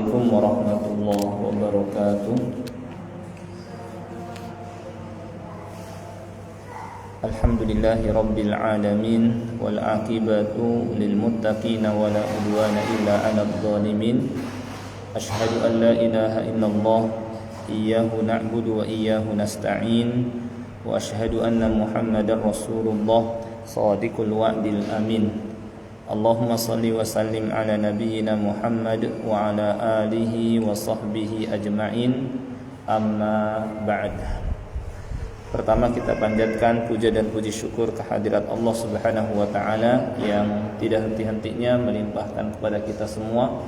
Assalamualaikum warahmatullahi wabarakatuh. Alhamdulillahi rabbil alamin, wal aqibatu lil muttaqin wa la udwana illa 'alal zalimin. Asyhadu an la ilaha illallah iyyahu na'budu wa iyyahu nasta'in, wa asyhadu anna Muhammadar Rasulullah shadiqul wa'dil amin. Allahumma salli wa sallim ala nabiyyina Muhammad wa ala alihi wa sahbihi ajma'in, amma ba'd. Pertama kita panjatkan puja dan puji syukur kehadirat Allah Subhanahu wa taala yang tidak henti-hentinya melimpahkan kepada kita semua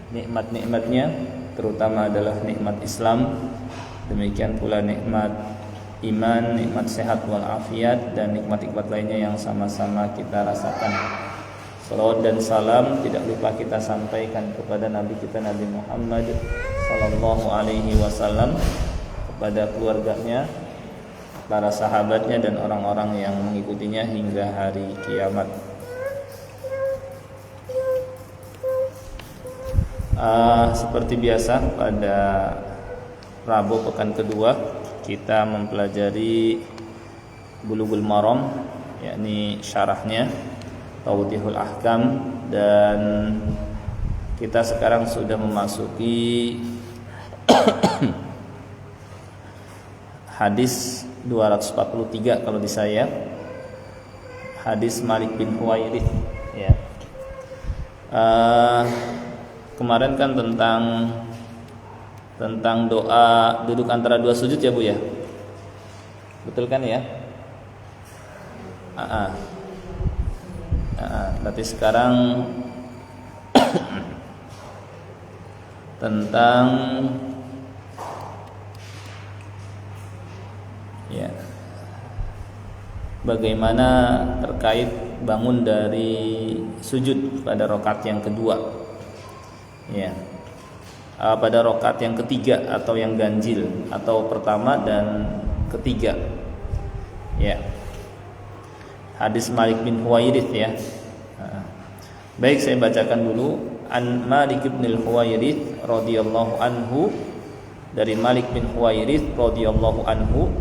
nikmat-nikmatnya, terutama adalah nikmat Islam. Demikian pula nikmat iman, nikmat sehat wal afiat, dan nikmat-nikmat lainnya yang sama-sama kita rasakan. Salawat dan salam tidak lupa kita sampaikan kepada Nabi kita Nabi Muhammad sallallahu alaihi wasallam, kepada keluarganya, para sahabatnya, dan orang-orang yang mengikutinya hingga hari kiamat. Seperti biasa pada Rabu pekan kedua kita mempelajari Bulughul Maram, yakni syarahnya Tawdihul Ahkam, dan kita sekarang sudah memasuki hadis 243 kalau di saya, hadis Malik bin Huwairits ya. Kemarin kan tentang doa duduk antara dua sujud ya Bu ya, betul kan ya? Berarti sekarang tentang ya bagaimana terkait bangun dari sujud pada rakaat yang kedua ya, pada rakaat yang ketiga atau yang ganjil, atau pertama dan ketiga ya. Hadis Malik bin Huwairits ya. Baik, saya bacakan dulu. An Malik bin Huwairits radhiyallahu anhu, dari Malik bin Huwairits radhiyallahu anhu,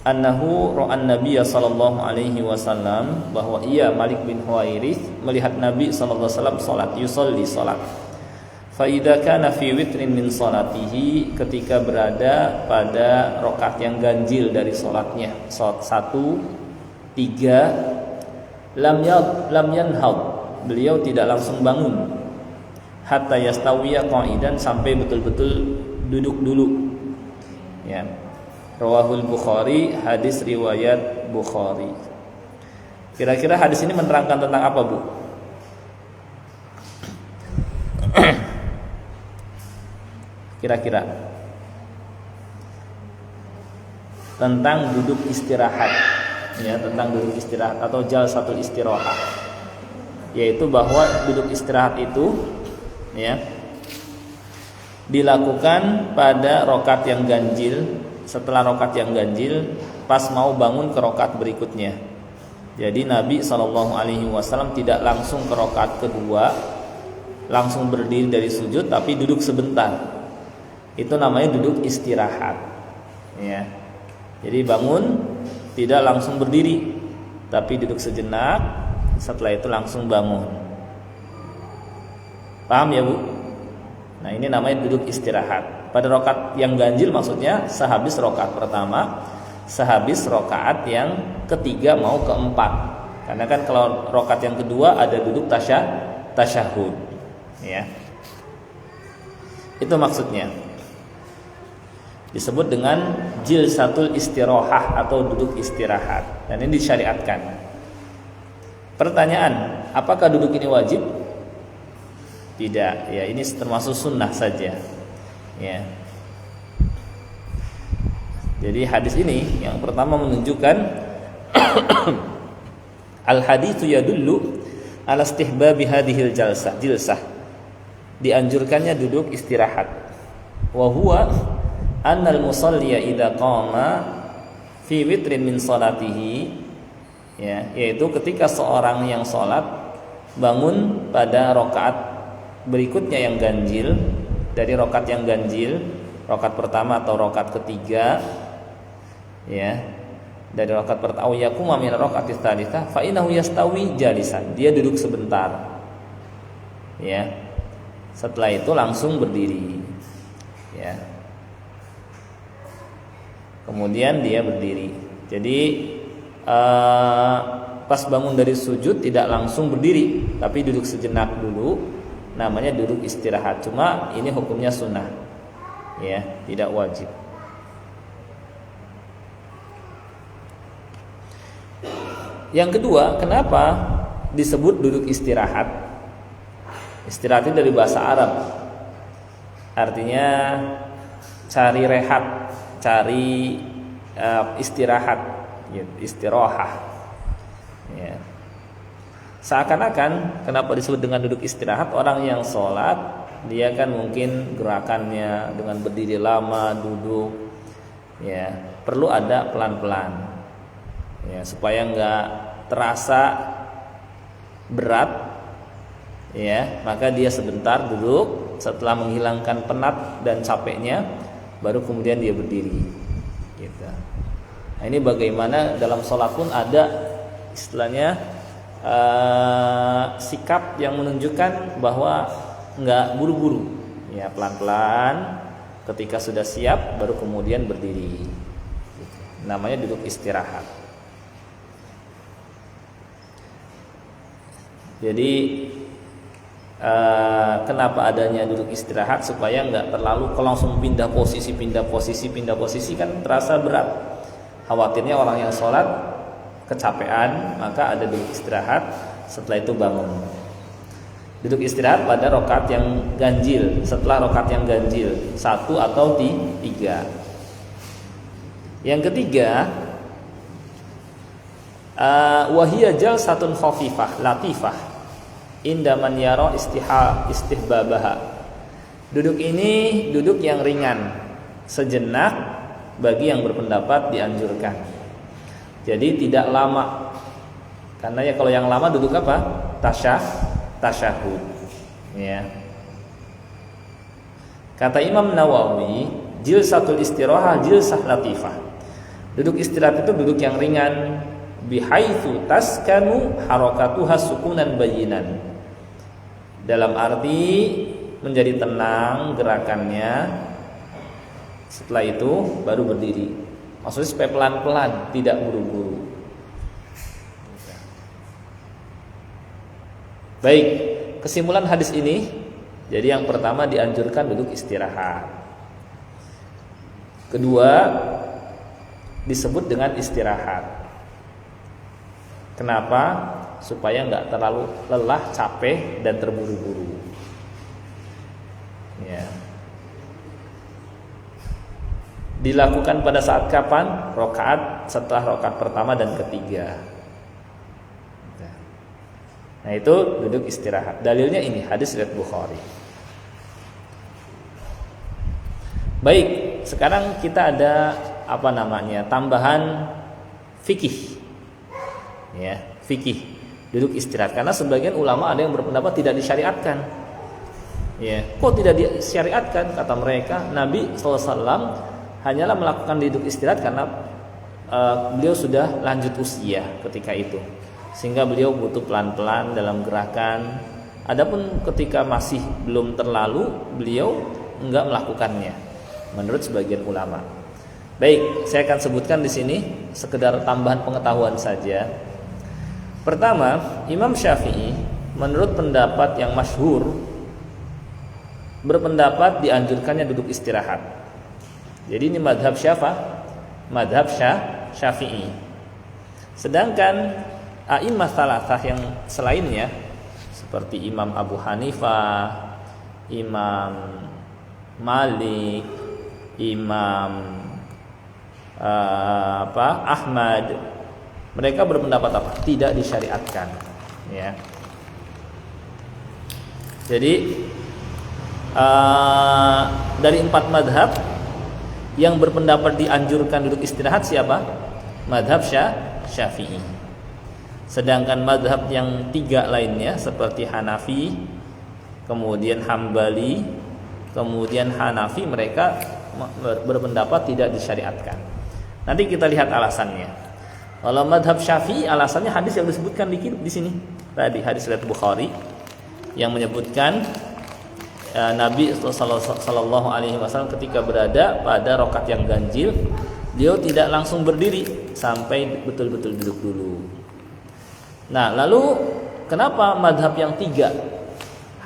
annahu ra'an Nabiy sallallahu alaihi wasallam, bahwa ia Malik bin Huwairits melihat Nabi sallallahu alaihi wasallam salat, yusolli salat. Fa idza kana fi witrin min salatihi, ketika berada pada rakaat yang ganjil dari salatnya, salat 1, 3, lam yanhad, beliau tidak langsung bangun, hatta yastawiya qa'idan, sampai betul-betul duduk dulu ya. Rawahul Bukhari, hadis riwayat Bukhari. Kira-kira hadis ini menerangkan tentang apa Bu? Kira-kira tentang duduk istirahat ya, tentang duduk istirahat atau jalsatul istirahat, yaitu bahwa duduk istirahat itu ya dilakukan pada rakaat yang ganjil, setelah rakaat yang ganjil, pas mau bangun ke rakaat berikutnya. Jadi Nabi SAW tidak langsung ke rakaat kedua, langsung berdiri dari sujud, tapi duduk sebentar. Itu namanya duduk istirahat ya. Jadi bangun tidak langsung berdiri, tapi duduk sejenak, setelah itu langsung bangun. Paham ya Bu? Nah, ini namanya duduk istirahat. Pada rakaat yang ganjil maksudnya sehabis rakaat pertama, sehabis rakaat yang ketiga mau keempat. Karena kan kalau rakaat yang kedua ada duduk tasyahud ya. Itu maksudnya. Disebut dengan jilsatul istirahah atau duduk istirahat, dan ini disyariatkan. Pertanyaan, apakah duduk ini wajib? Tidak ya, ini termasuk sunnah saja ya. Jadi hadis ini yang pertama menunjukkan al haditsu yadullu ala istihbabi hadhil jilsah, dianjurkannya duduk istirahat. Wa huwa annal musalliya idza qama fi witrin min salatihi ya, yaitu ketika seorang yang salat bangun pada rakaat berikutnya yang ganjil, dari rakaat yang ganjil, rakaat pertama atau rakaat ketiga, ya, dari rakaat pertama yakuma min rakaatis tsalitsah fa innahu yastawi jalisan, dia duduk sebentar, ya, setelah itu langsung berdiri, ya, kemudian dia berdiri. Jadi pas bangun dari sujud tidak langsung berdiri, tapi duduk sejenak dulu, namanya duduk istirahat. Cuma ini hukumnya sunnah, ya, tidak wajib. Yang kedua, kenapa disebut duduk istirahat? Istirahat itu dari bahasa Arab, artinya cari rehat, cari istirahat, istirahah. Ya. Seakan-akan kenapa disebut dengan duduk istirahat? Orang yang sholat, dia kan mungkin gerakannya dengan berdiri lama, duduk, ya, perlu ada pelan-pelan, ya, supaya nggak terasa berat, ya, maka dia sebentar duduk, setelah menghilangkan penat dan capeknya, baru kemudian dia berdiri, gitu. Nah, ini bagaimana dalam sholat pun ada istilahnya sikap yang menunjukkan bahwa nggak buru-buru, ya, pelan-pelan. Ketika sudah siap baru kemudian berdiri, namanya duduk istirahat. Jadi kenapa adanya duduk istirahat? Supaya nggak terlalu kalau langsung pindah posisi kan terasa berat. Khawatirnya orang yang sholat kecapean, maka ada duduk istirahat, setelah itu bangun. Duduk istirahat pada rakaat yang ganjil, setelah rakaat yang ganjil 1 atau 3. Yang ketiga, wahiyya jalsatun khafifah latifah inda man yara istihbabaha. Duduk ini duduk yang ringan, sejenak bagi yang berpendapat dianjurkan. Jadi tidak lama, karena ya kalau yang lama duduk apa? Tasyahud, ya. Kata Imam Nawawi, jilsatul istirahah jilsah latifah. Duduk istirahat itu duduk yang ringan, bihaitsu taskanu harakatuha sukunan bayinan. Dalam arti menjadi tenang gerakannya, setelah itu baru berdiri. Maksudnya supaya pelan-pelan, tidak buru-buru. Baik, kesimpulan hadis ini, jadi yang pertama dianjurkan duduk istirahat. Kedua, disebut dengan istirahat. Kenapa? Supaya nggak terlalu lelah, capek, dan terburu-buru. Ya. Dilakukan pada saat kapan? Rakaat setelah rakaat pertama dan ketiga. Nah, itu duduk istirahat. Dalilnya ini hadis riwayat Bukhari. Baik, sekarang kita ada tambahan fikih. Ya, fikih duduk istirahat, karena sebagian ulama ada yang berpendapat tidak disyariatkan. Ya, kok tidak disyariatkan? Kata mereka, Nabi SAW hanyalah melakukan duduk istirahat karena beliau sudah lanjut usia ketika itu, sehingga beliau butuh pelan-pelan dalam gerakan. Adapun ketika masih belum terlalu, beliau enggak melakukannya, menurut sebagian ulama. Baik, saya akan sebutkan di sini sekedar tambahan pengetahuan saja. Pertama, Imam Syafi'i menurut pendapat yang masyhur berpendapat dianjurkannya duduk istirahat. Jadi ini madhab Syafi'i. Sedangkan a'immah salasah yang selainnya seperti Imam Abu Hanifah, Imam Malik, Imam Ahmad, mereka berpendapat apa? Tidak disyariatkan, ya. Jadi dari 4 madhab yang berpendapat dianjurkan duduk istirahat siapa? Madhab Syafi'i. Sedangkan madhab yang 3 lainnya seperti Hanafi, kemudian Hambali, kemudian Hanafi, mereka berpendapat tidak disyariatkan. Nanti kita lihat alasannya. Kalau madhab Syafi'i, alasannya hadis yang disebutkan di sini tadi, hadis riwayat Bukhari yang menyebutkan Nabi Sallallahu Alaihi Wasallam ketika berada pada rakaat yang ganjil, beliau tidak langsung berdiri sampai betul-betul duduk dulu. Nah, lalu kenapa madhab yang tiga,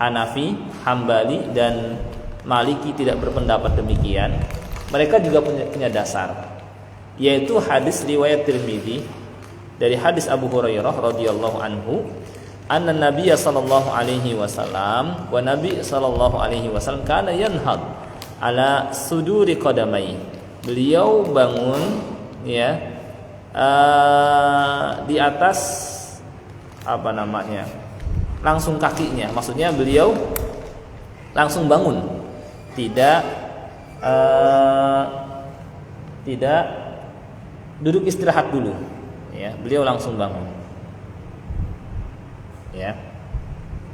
Hanafi, Hambali, dan Maliki tidak berpendapat demikian? Mereka juga punya dasar, yaitu hadis riwayat Tirmidzi dari hadis Abu Hurairah radhiyallahu anhu, anna Nabiy sallallahu alaihi wasallam wa Nabi sallallahu alaihi wasallam kana yanhad ala suduri qadamai. Beliau bangun ya di atas langsung kakinya, maksudnya beliau langsung bangun, tidak duduk istirahat dulu ya, beliau langsung bangun ya.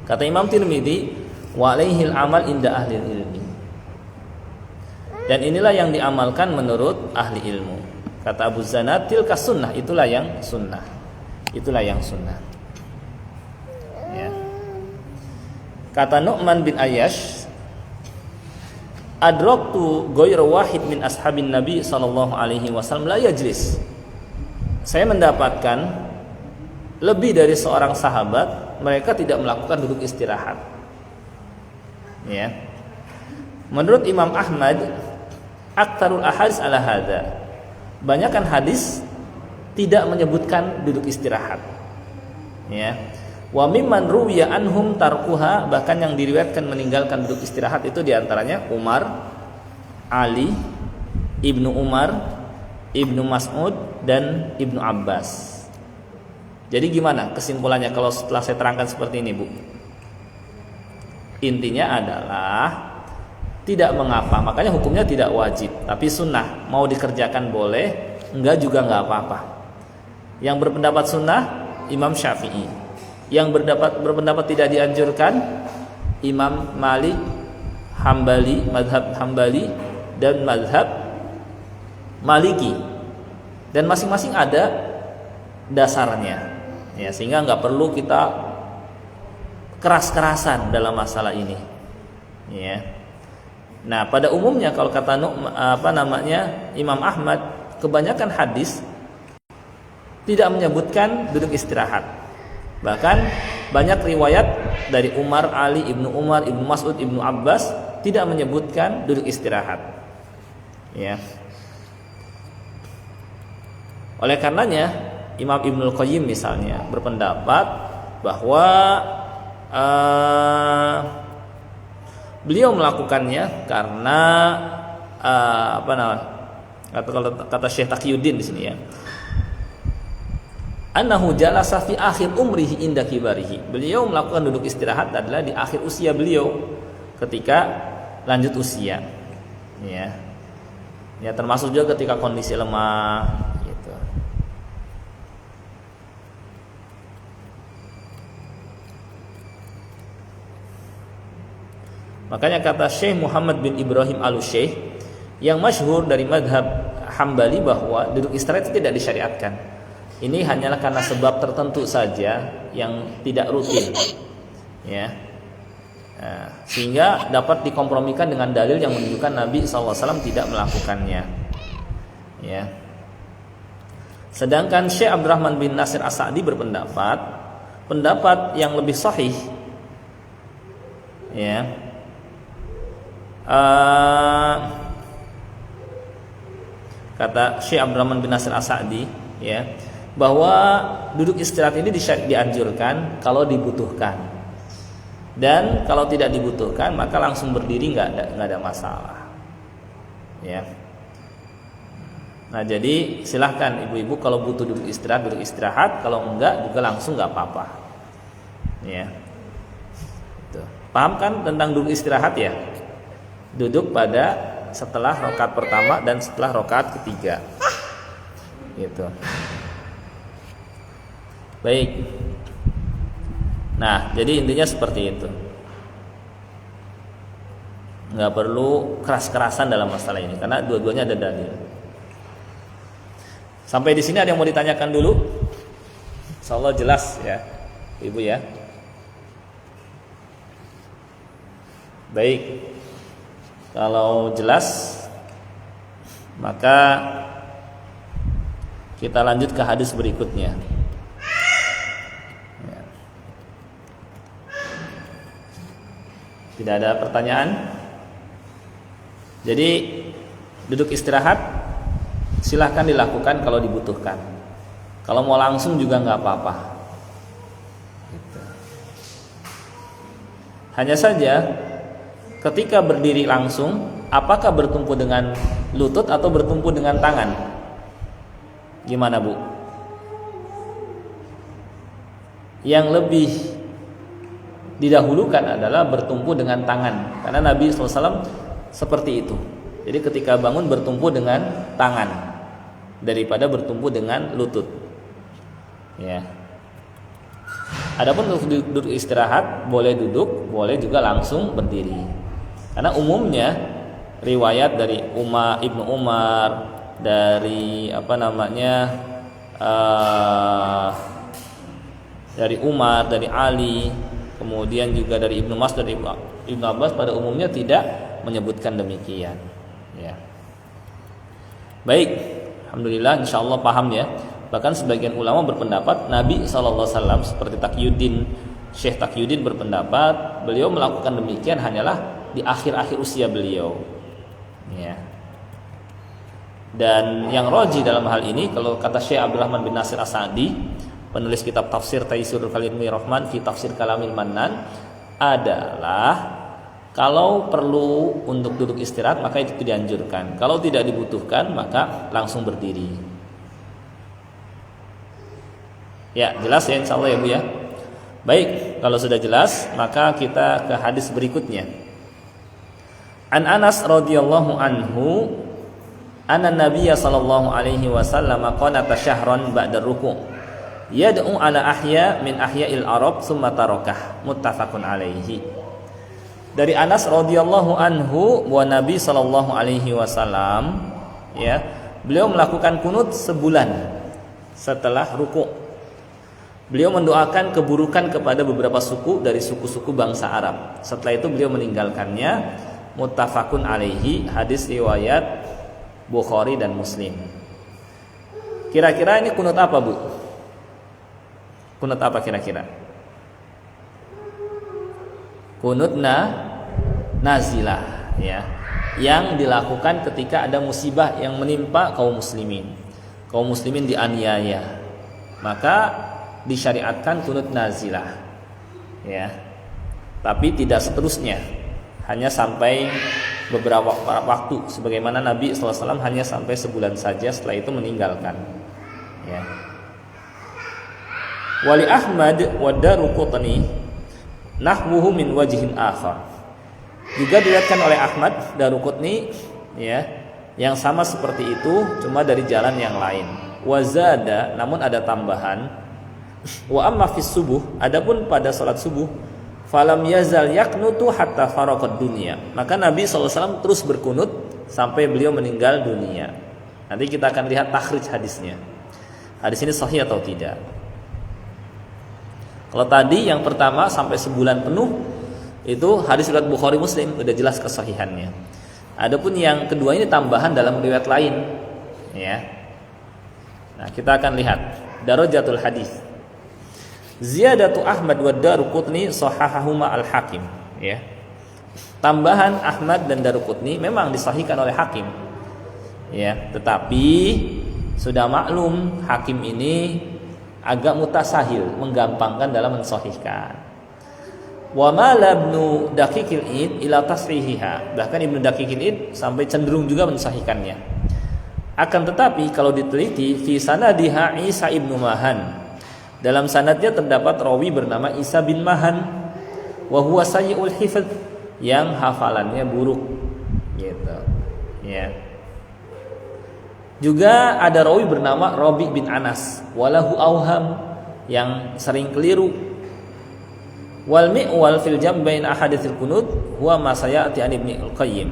Kata Imam Tirmidzi, wa alaihil amal inda ahli ilmi, dan inilah yang diamalkan menurut ahli ilmu. Kata Abu Zanad, tilka sunnah, itulah yang sunnah, ya. Kata Nu'man bin Ayyash, adraktu ghayra wahid min ashabin Nabi sallallahu alaihi wasallam la yajlis. Saya mendapatkan lebih dari seorang sahabat, mereka tidak melakukan duduk istirahat. Ya. Menurut Imam Ahmad, aktsarul ahadits ala hadza. Banyakan hadis tidak menyebutkan duduk istirahat. Ya. Wa mimman ruwiya anhum tarkuha, bahkan yang diriwayatkan meninggalkan duduk istirahat itu diantaranya Umar, Ali, Ibnu Umar, Ibnu Mas'ud, dan Ibnu Abbas. Jadi gimana kesimpulannya kalau setelah saya terangkan seperti ini, Bu? Intinya adalah tidak mengapa, makanya hukumnya tidak wajib, tapi sunnah. Mau dikerjakan boleh, enggak juga enggak apa-apa. Yang berpendapat sunnah Imam Syafi'i, yang berpendapat tidak dianjurkan Imam Malik, Hambali, mazhab Hambali, dan mazhab Maliki. Dan masing-masing ada dasarnya. Ya, sehingga nggak perlu kita keras-kerasan dalam masalah ini. Ya. Nah, pada umumnya kalau kata Imam Ahmad, kebanyakan hadis tidak menyebutkan duduk istirahat. Bahkan banyak riwayat dari Umar, Ali, Ibnu Umar, Ibnu Mas'ud, Ibnu Abbas tidak menyebutkan duduk istirahat. Ya. Oleh karenanya Imam Ibnul Qayyim misalnya berpendapat bahwa beliau melakukannya karena kata Syekh Taqiyuddin di sini ya, annahu jalasa fi akhir umrihi inda kibarihi. Beliau melakukan duduk istirahat adalah di akhir usia beliau, ketika lanjut usia. Ya. Ya, termasuk juga ketika kondisi lemah gitu. Makanya kata Syekh Muhammad bin Ibrahim Al-Syekh yang masyhur dari madhab Hambali bahwa duduk istirahat itu tidak disyariatkan. Ini hanyalah karena sebab tertentu saja yang tidak rutin, ya. Nah, sehingga dapat dikompromikan dengan dalil yang menunjukkan Nabi SAW tidak melakukannya, ya. Sedangkan Syekh Abdurrahman bin Nasir As-Sa'di berpendapat, pendapat yang lebih sahih, ya. Kata Syekh Abdurrahman bin Nasir As-Sa'di, ya, bahwa duduk istirahat ini dianjurkan kalau dibutuhkan, dan kalau tidak dibutuhkan maka langsung berdiri nggak ada masalah, ya. Nah, jadi silahkan ibu-ibu kalau butuh duduk istirahat, kalau enggak juga langsung nggak apa-apa, ya. Tuh. Paham kan tentang duduk istirahat ya? Duduk pada setelah rakaat pertama dan setelah rakaat ketiga, gitu. Baik. Nah, jadi intinya seperti itu. nggak perlu keras-kerasan dalam masalah ini karena dua-duanya ada dalil. Sampai di sini ada yang mau ditanyakan dulu? Insyaallah jelas ya, Ibu ya. Baik, kalau jelas maka kita lanjut ke hadis berikutnya. Ya. Tidak ada pertanyaan? Jadi duduk istirahat silahkan dilakukan kalau dibutuhkan. Kalau mau langsung juga nggak apa-apa. Gitu. Hanya saja ketika berdiri langsung, apakah bertumpu dengan lutut atau bertumpu dengan tangan? Gimana Bu? Yang lebih didahulukan adalah bertumpu dengan tangan, karena Nabi SAW seperti itu. Jadi ketika bangun bertumpu dengan tangan daripada bertumpu dengan lutut. Ya. Adapun untuk duduk istirahat boleh duduk, boleh juga langsung berdiri. Karena umumnya riwayat dari Ibnu Umar, dari dari Umar, dari Ali, kemudian juga dari Ibnu Mas, dari Ibnu Abbas pada umumnya tidak menyebutkan demikian. Ya. Baik, alhamdulillah, insyaallah paham ya. Bahkan sebagian ulama berpendapat Nabi SAW seperti Syekh Taqiyuddin berpendapat beliau melakukan demikian hanyalah di akhir-akhir usia beliau. Ya. Dan yang rajih dalam hal ini kalau kata Syekh Abdurrahman bin Nasir As-Sa'di, penulis kitab tafsir Taisirul Kalimir Rahman fi Tafsir Kalamil Mannan, adalah kalau perlu untuk duduk istirahat maka itu dianjurkan. Kalau tidak dibutuhkan maka langsung berdiri. Ya, jelas ya insyaallah ya Bu ya. Baik, kalau sudah jelas maka kita ke hadis berikutnya. An Anas radhiyallahu anhu anna Nabiyya sallallahu alaihi wasallam qanata syahran ba'da ruku'. Yad'u ala ahya min ahya'il Arab tsumma tarakah. Muttafaqun alaihi. Dari Anas radhiyallahu anhu bahwa Nabi sallallahu alaihi wasallam ya, beliau melakukan kunut sebulan setelah ruku'. Beliau mendoakan keburukan kepada beberapa suku dari suku-suku bangsa Arab. Setelah itu beliau meninggalkannya. Muttafaqun alaihi, hadis riwayat Bukhari dan Muslim. Kira-kira ini kunut apa Bu? Kunut apa kira-kira? Kunut nazilah ya, yang dilakukan ketika ada musibah yang menimpa kaum muslimin. Kaum muslimin dianiaya. Maka disyariatkan kunut nazilah ya, tapi tidak seterusnya, hanya sampai beberapa waktu, sebagaimana Nabi SAW hanya sampai sebulan saja, setelah itu meninggalkan ya. Wali Ahmad wa Daruqutni nahwuhu min wajhin akhar, juga diriwayatkan oleh Ahmad, Daruqutni ya, yang sama seperti itu cuma dari jalan yang lain. Wazada, namun ada tambahan. Wa amma fis subuh, adapun pada salat subuh, falam yazal yaknutu hatta faraqad dunya, maka Nabi SAW terus berkunut sampai beliau meninggal dunia. Nanti kita akan lihat takhrij hadisnya. Hadis ini sahih atau tidak. Kalau tadi yang pertama sampai sebulan penuh itu hadis riwayat Bukhari Muslim, udah jelas kesahihannya. Adapun yang kedua ini tambahan dalam riwayat lain ya. Nah, kita akan lihat darajatul hadis. Ziyadatu Ahmad wa Daruqutni sahahahuma al-Hakim ya. Tambahan Ahmad dan Daruqutni memang disahihkan oleh Hakim ya, tetapi sudah maklum Hakim ini agak mutasahil, menggampangkan dalam mensahihkan. Wa mala Ibnu Daqiqil Id ila tashihiha, bahkan Ibnu Daqiqil Id sampai cenderung juga mensahihkannya. Akan tetapi kalau diteliti fi sanadiha Isa ibnu Mahan, dalam sanadnya terdapat rawi bernama Isa bin Mahan, wa huwa sayyi'ul hifdz, yang hafalannya buruk gitu ya. Juga ada rawi bernama Rabi bin Anas, walahu auham, yang sering keliru Wal mi'wal fil jam' bain ahaditsil qunut huwa ma sayati an Ibnu Qayyim.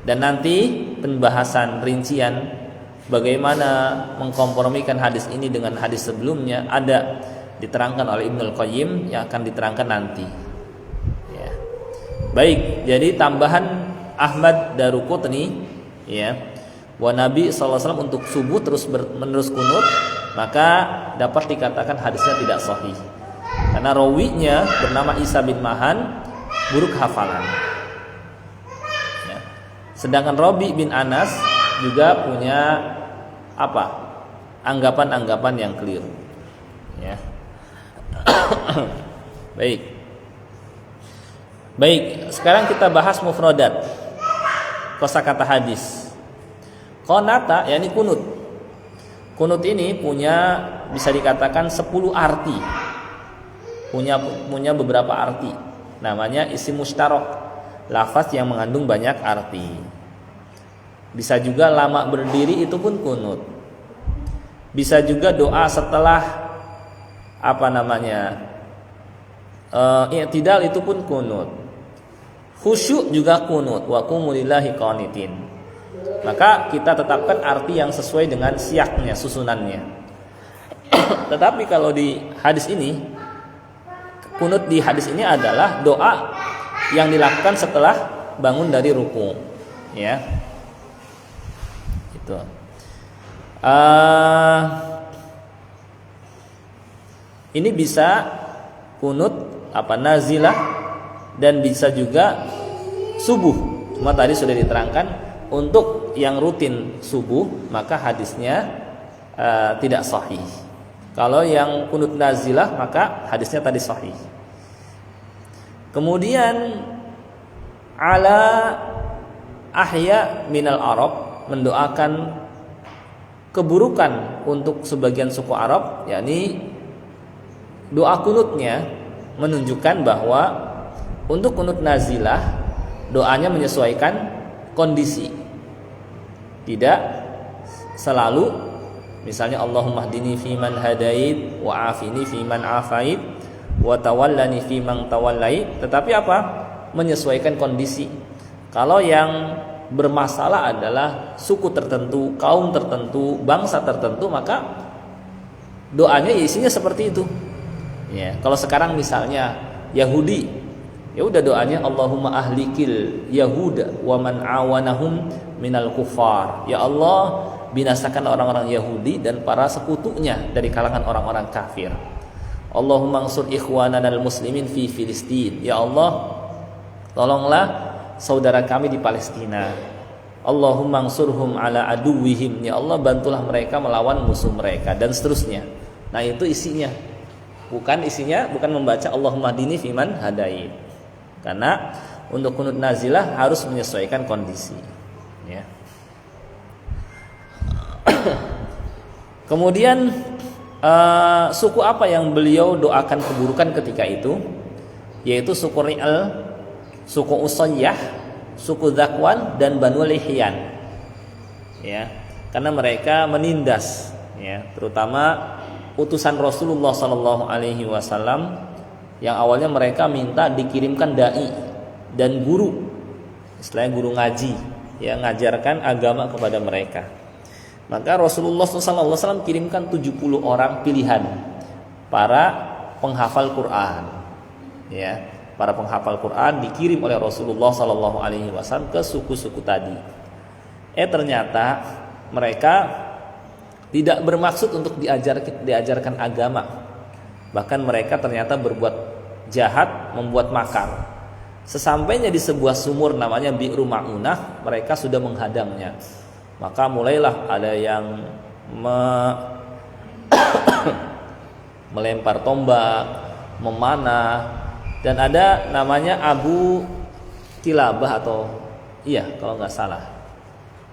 Dan nanti pembahasan rincian bagaimana mengkompromikan hadis ini dengan hadis sebelumnya ada diterangkan oleh Ibnu Qayyim yang akan diterangkan nanti. Ya. Baik, jadi tambahan Ahmad Daruqutni ya. Wa Nabi SAW untuk subuh terus menerus kunut, maka dapat dikatakan hadisnya tidak sahih. Karena rawinya bernama Isa bin Mahan buruk hafalan. Ya. Sedangkan Rabi bin Anas juga punya anggapan-anggapan yang keliru. Ya. Baik, sekarang kita bahas mufradat kosakata hadis. Qanata yakni kunut. Kunut ini bisa dikatakan 10 arti. Punya beberapa arti. Namanya isim mustarok, lafaz yang mengandung banyak arti. Bisa juga lama berdiri itu pun kunut. Bisa juga doa setelah i'tidal itu pun kunut. Khusyuk juga kunut, wa qumu lillahi qanitin. Maka kita tetapkan arti yang sesuai dengan siaknya, susunannya. Tetapi kalau di hadis ini, kunut di hadis ini adalah doa yang dilakukan setelah bangun dari ruku. Ya. Itu. Ini bisa kunut nazilah dan bisa juga subuh. Cuma tadi sudah diterangkan untuk yang rutin subuh maka hadisnya tidak sahih. Kalau yang kunut nazilah maka hadisnya tadi sahih. Kemudian ala ahya minal Arab, mendoakan keburukan untuk sebagian suku Arab, yakni doa kunutnya menunjukkan bahwa untuk kunut nazilah doanya menyesuaikan kondisi. Tidak selalu misalnya Allahumma hdini fiman hadait wa afini fiman afait wa tawallani fiman tawallait, tetapi menyesuaikan kondisi. Kalau yang bermasalah adalah suku tertentu, kaum tertentu, bangsa tertentu, maka doanya isinya seperti itu. Ya, kalau sekarang misalnya Yahudi, ya udah doanya Allahumma ahlikil Yahuda wa man awanahum minal kufar. Ya Allah, binasakan orang-orang Yahudi dan para sekutunya dari kalangan orang-orang kafir. Allahumma ansur ikhwananal muslimin fi Filistin. Ya Allah, tolonglah saudara kami di Palestina. Allahumma ansurhum ala aduwwihim. Ya Allah, bantulah mereka melawan musuh mereka, dan seterusnya. Nah, itu isinya. Bukan membaca Allahumma hdini fiman hadait. Karena untuk kunut nazilah harus menyesuaikan kondisi. Ya. Kemudian suku apa yang beliau doakan keburukan ketika itu? Yaitu suku Ri'al, suku Usayyah, suku Zakwan, dan Banu Lihyan. Ya, karena mereka menindas, ya, terutama utusan Rasulullah SAW yang awalnya mereka minta dikirimkan dai dan guru, istilahnya guru ngaji, yang ngajarkan agama kepada mereka. Maka Rasulullah SAW kirimkan 70 orang pilihan para penghafal Quran. Ya, para penghafal Quran dikirim oleh Rasulullah SAW ke suku-suku tadi. Ternyata mereka tidak bermaksud untuk diajarkan agama. Bahkan mereka ternyata berbuat jahat, membuat makar. Sesampainya di sebuah sumur namanya Bi'ru Ma'unah, mereka sudah menghadangnya. Maka mulailah ada yang melempar tombak, memanah, dan ada namanya Abu Kilabah kalau nggak salah.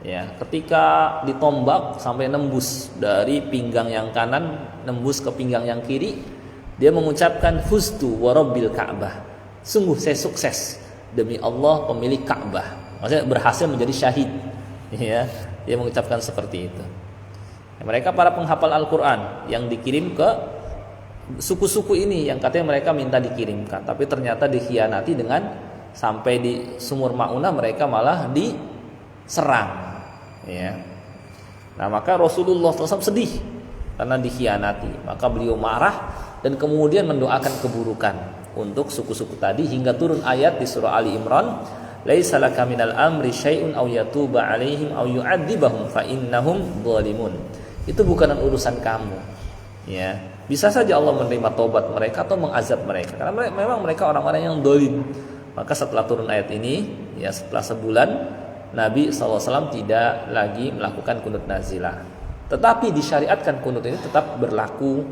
Ya, ketika ditombak sampai nembus dari pinggang yang kanan nembus ke pinggang yang kiri, dia mengucapkan fustu wa rabbil Ka'bah. Sungguh saya sukses demi Allah pemilik Ka'bah. Maksudnya berhasil menjadi syahid. Ya, dia mengucapkan seperti itu. Ya, mereka para penghafal Al-Qur'an yang dikirim ke suku-suku ini yang katanya mereka minta dikirimkan, tapi ternyata dikhianati dengan sampai di Sumur Maunah mereka malah diserang, ya. Nah, maka Rasulullah SAW sedih karena dikhianati, maka beliau marah dan kemudian mendoakan keburukan untuk suku-suku tadi hingga turun ayat di surah Ali Imran, laisa laka minal amri syai'un aw yatuba 'alaihim aw yu'adzibahum fa innahum dzalimun. Itu bukan urusan kamu, ya. Bisa saja Allah menerima taubat mereka atau mengazab mereka karena memang mereka orang-orang yang zalim. Maka setelah turun ayat ini, ya, setelah sebulan Nabi SAW tidak lagi melakukan kunut nazilah. Tetapi disyariatkan kunut ini tetap berlaku,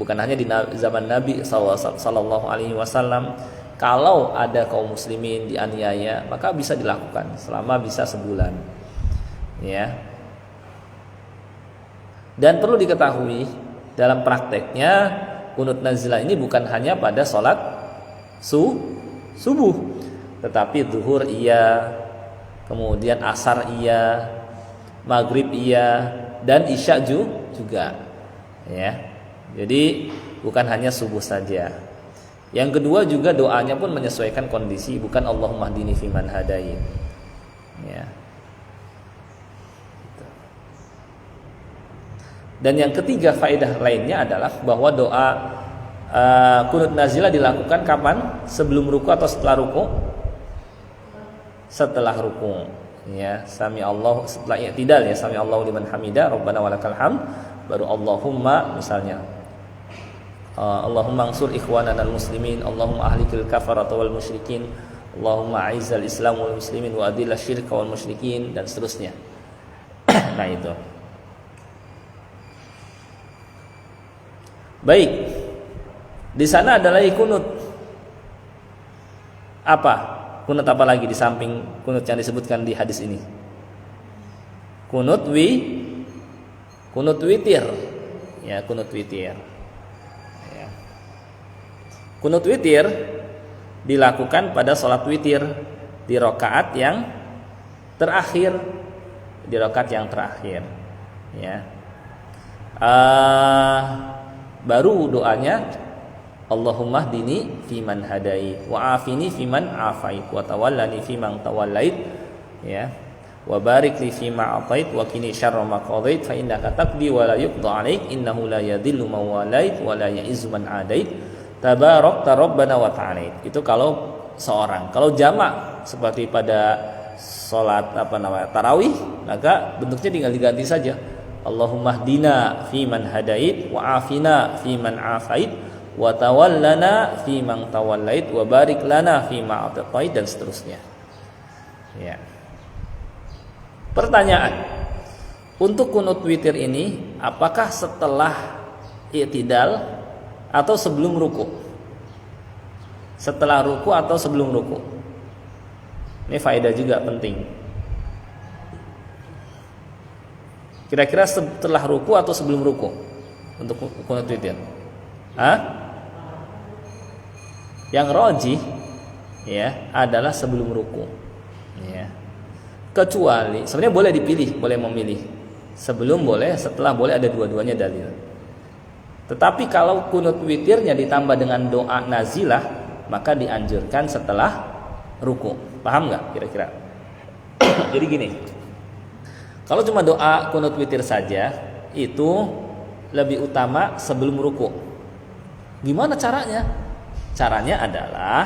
bukan hanya di zaman Nabi SAW. Kalau ada kaum muslimin dianiaya, maka bisa dilakukan selama bisa sebulan, ya. Dan perlu diketahui dalam prakteknya kunut nazilah ini bukan hanya pada sholat subuh, tetapi zuhur iya, kemudian asar iya, maghrib iya, dan isya juga, ya. Jadi bukan hanya subuh saja. Yang kedua juga doanya pun menyesuaikan kondisi, bukan Allahumma hdini fiman hadait, ya. Dan yang ketiga faedah lainnya adalah bahwa doa kunut nazilah dilakukan kapan? Sebelum ruku atau setelah ruku? Setelah ruku, ya. Sami Allah setelah i'tidal, ya, sami Allahu liman hamida rabbana walakal hamd, baru Allahumma misalnya Allahumma ansur ikhwanana al-muslimin, Allahumma ahlikil kafarata wal musyrikin, Allahumma a'izzal islam wal muslimin wa adillal syirka wal musyrikin, dan seterusnya. Nah, itu. Baik. Di sana adalah kunut. Apa? Kunut apa lagi di samping kunut yang disebutkan di hadis ini? Kunut witir. Ya, kunut witir. Ya. Kunut witir dilakukan pada sholat witir di rakaat yang terakhir. Ya. Baru doanya Allahumma hdini fiman hadait wa afini fiman afait wa tawallani fiman tawallait, ya, wa barik li fima atait wa qini syarra ma qadait fa innaka taqdi wa la yuqda 'alaik innahu la yadhillu man walait wa la ya'izzu man adait tabarakta rabbana wa ta'ala. Itu kalau seorang. Kalau jamak seperti pada salat tarawih, maka bentuknya tinggal diganti saja. Allahumma hdina fiman hadait wa afina fiman afait wa tawallana fiman tawallait wa barik lana fima atait, dan seterusnya, ya. Pertanyaan, untuk kunut witir ini apakah setelah i'tidal atau sebelum ruku? Setelah ruku atau sebelum ruku? Ini faedah juga penting. Kira-kira setelah ruku atau sebelum ruku untuk kunut witir? Yang rajih, ya, adalah sebelum ruku, ya. Kecuali sebenarnya boleh dipilih, boleh memilih. Sebelum boleh, setelah boleh, ada dua-duanya dalil. Tetapi kalau kunut witirnya ditambah dengan doa nazilah, maka dianjurkan setelah ruku. Paham nggak kira-kira? Jadi gini, kalau cuma doa kunut witir saja itu lebih utama sebelum ruku. Gimana caranya? Caranya adalah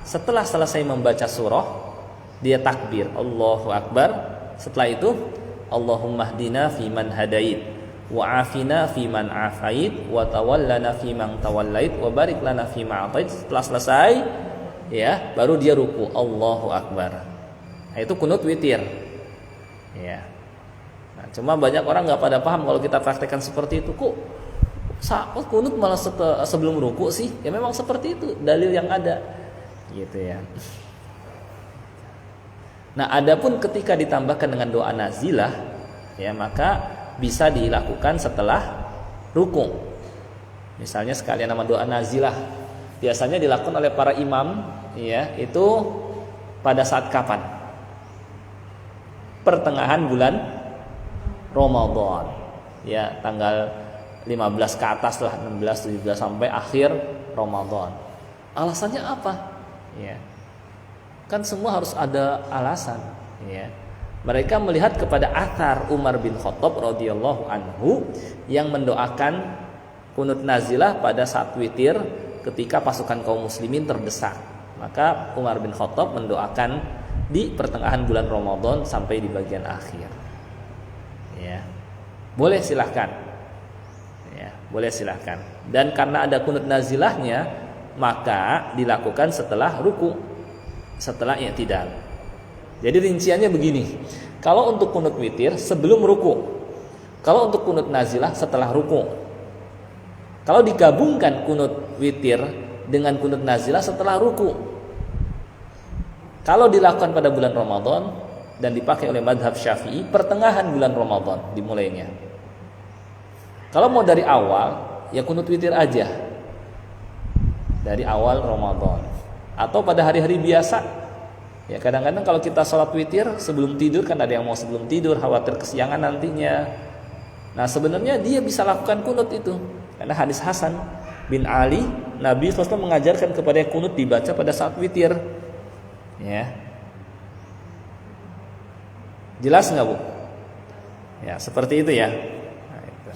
setelah selesai membaca surah, dia takbir Allahu Akbar. Setelah itu Allahumma hdina fiman hadait wa afina fiman afait wa tawallana fiman tawallait wa barik lana fima atait. Setelah selesai, ya, baru dia ruku Allahu Akbar. Nah, itu kunut witir, ya. Nah, cuma banyak orang nggak pada paham kalau kita praktekkan seperti itu. Kok kunut malah sebelum ruku sih? Ya memang seperti itu dalil yang ada, gitu, ya. Nah, adapun ketika ditambahkan dengan doa nazilah, ya, maka bisa dilakukan setelah ruku. Misalnya sekalian nama doa nazilah biasanya dilakukan oleh para imam, ya, itu pada saat kapan? Pertengahan bulan Ramadan, ya, tanggal 15 ke atas lah, 16, 17 sampai akhir Ramadan. Alasannya apa? Ya. Kan semua harus ada alasan, ya. Mereka melihat kepada athar Umar bin Khattab radhiyallahu anhu yang mendoakan kunut nazilah pada saat witir ketika pasukan kaum muslimin terdesak. Maka Umar bin Khattab mendoakan di pertengahan bulan Ramadan sampai di bagian akhir. Ya. Boleh silahkan. Ya, boleh silahkan. Dan karena ada kunut nazilahnya, maka dilakukan setelah ruku, setelah i'tidal. Jadi rinciannya begini. Kalau untuk kunut witir sebelum ruku. Kalau untuk kunut nazilah setelah ruku. Kalau digabungkan kunut witir dengan kunut nazilah setelah ruku. Kalau dilakukan pada bulan Ramadan dan dipakai oleh madhab Syafi'i, pertengahan bulan Ramadan dimulainya. Kalau mau dari awal, ya kunut witir aja dari awal Ramadan. Atau pada hari-hari biasa. Ya kadang-kadang kalau kita sholat witir sebelum tidur, kan ada yang mau sebelum tidur khawatir kesiangan nantinya. Nah sebenarnya dia bisa lakukan kunut itu, karena hadis Hasan bin Ali, Nabi SAW mengajarkan kepada kunut dibaca pada saat witir. Ya, jelas nggak Bu? Ya seperti itu ya. Nah, itu.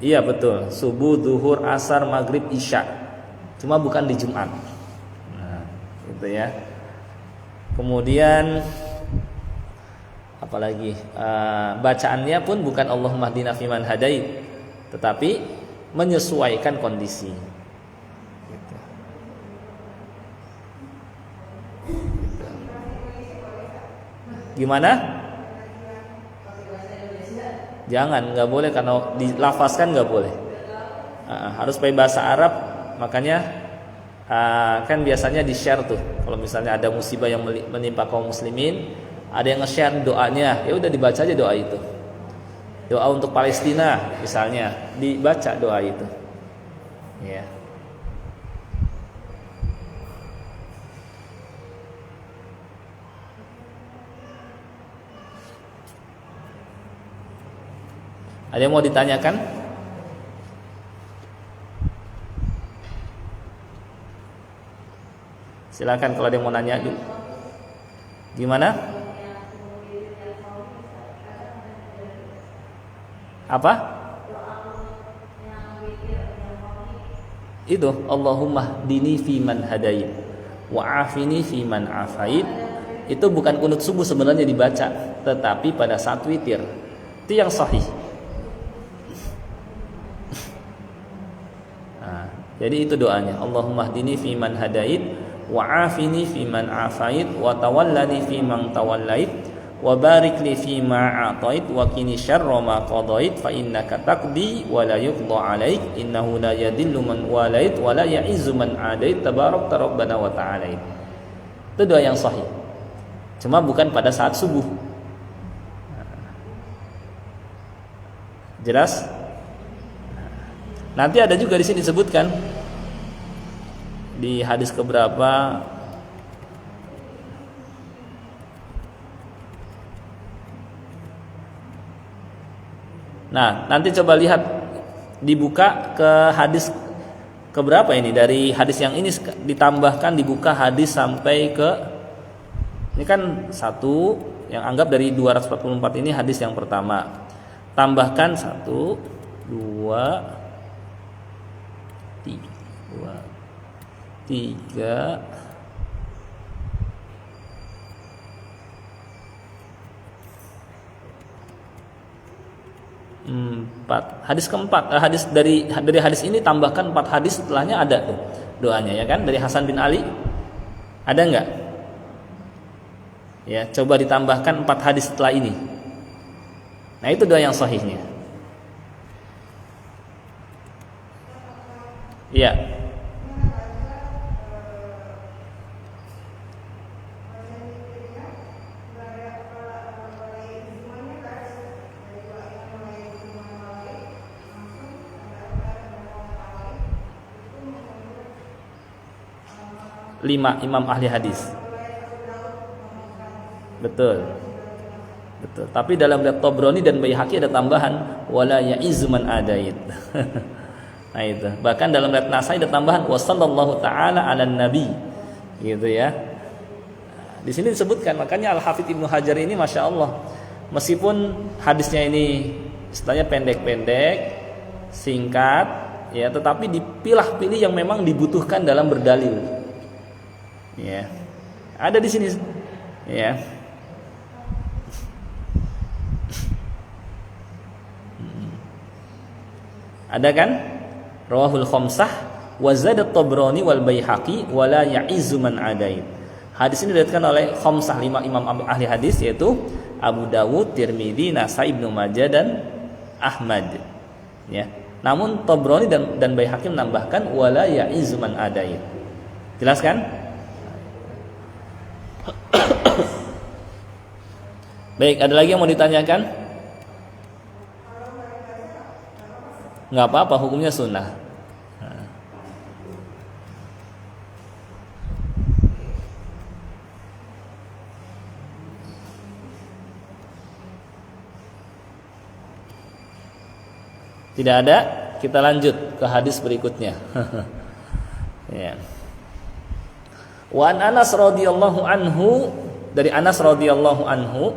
Iya betul, subuh, zuhur, asar, maghrib, isya. Cuma bukan di Jumat. Nah, gitu ya. Kemudian apalagi bacaannya pun bukan Allahumma hdina fiman hadait, tetapi menyesuaikan kondisi. Gitu. Gimana? Jangan, nggak boleh, karena dilafazkan nggak boleh. Harus pakai bahasa Arab. Makanya kan biasanya di share tuh. Kalau misalnya ada musibah yang menimpa kaum muslimin, ada yang nge-share doanya, ya udah dibaca aja doa itu. Doa untuk Palestina misalnya, dibaca doa itu. Ya. Ada yang mau ditanyakan? Silakan kalau ada yang mau nanya. Gimana? Apa? Itu Allahumma hdini fiman hadait wa afini fiman afait. Itu bukan kunut subuh sebenarnya dibaca, tetapi pada saat witir. Itu yang sahih. Jadi itu doanya, Allahumma hdini fiman hadait wa afini fiman afait wa tawallani fiman tawallait wa barik li fima a'tait wa qini syarra ma qadait fa innaka taqdi wa la yuqda 'alaik innahu la yadhillu man walait wa la ya'izzu man 'adait tabarakta rabbana wa ta'ala. Itu doa yang sahih. Cuma bukan pada saat subuh. Jelas? Nanti ada juga di sini disebutkan di hadis keberapa, nah nanti coba lihat, dibuka ke hadis keberapa ini, dari hadis yang ini ditambahkan, dibuka hadis sampai ke, ini kan satu yang anggap dari 244 ini hadis yang pertama, tambahkan 1, 2, 3, 4. Hadis keempat, hadis dari hadis ini tambahkan 4 hadis setelahnya ada tuh doanya, ya kan, dari Hasan bin Ali. Ada enggak? Ya, coba ditambahkan 4 hadis setelah ini. Nah, itu doa yang sahihnya. Iya. Lima imam ahli hadis. Betul. Betul. Tapi dalam riwayat Tabrani dan Baihaqi ada tambahan wala ya'izu man adait. Nah itu. Bahkan dalam riwayat Nasai ada tambahan wa sallallahu taala 'alan nabi. Gitu ya. Di sini disebutkan, makanya Al-Hafidz Ibnu Hajar ini Masya Allah, meskipun hadisnya ini istilahnya pendek-pendek, singkat, ya, tetapi dipilah-pilih yang memang dibutuhkan dalam berdalil. Ya, ada di sini, ya. Ada kan? Rawahul khamsah wa zada at-Tabrani wal Baihaqi wa la ya'izu man adait. Hadis ini diriwayatkan oleh khamsah 5 imam ahli hadis, yaitu Abu Dawud, Tirmidzi, Nasai, Ibnu Majah dan Ahmad. Ya. Namun Tabrani dan Baihaqi menambahkan wala ya'izu man adait. Jelas kan? Baik, ada lagi yang mau ditanyakan? Nggak apa-apa, hukumnya sunnah. Tidak ada, kita lanjut ke hadis berikutnya. Ya. Wa an Anas radhiyallahu anhu, dari Anas radhiyallahu anhu,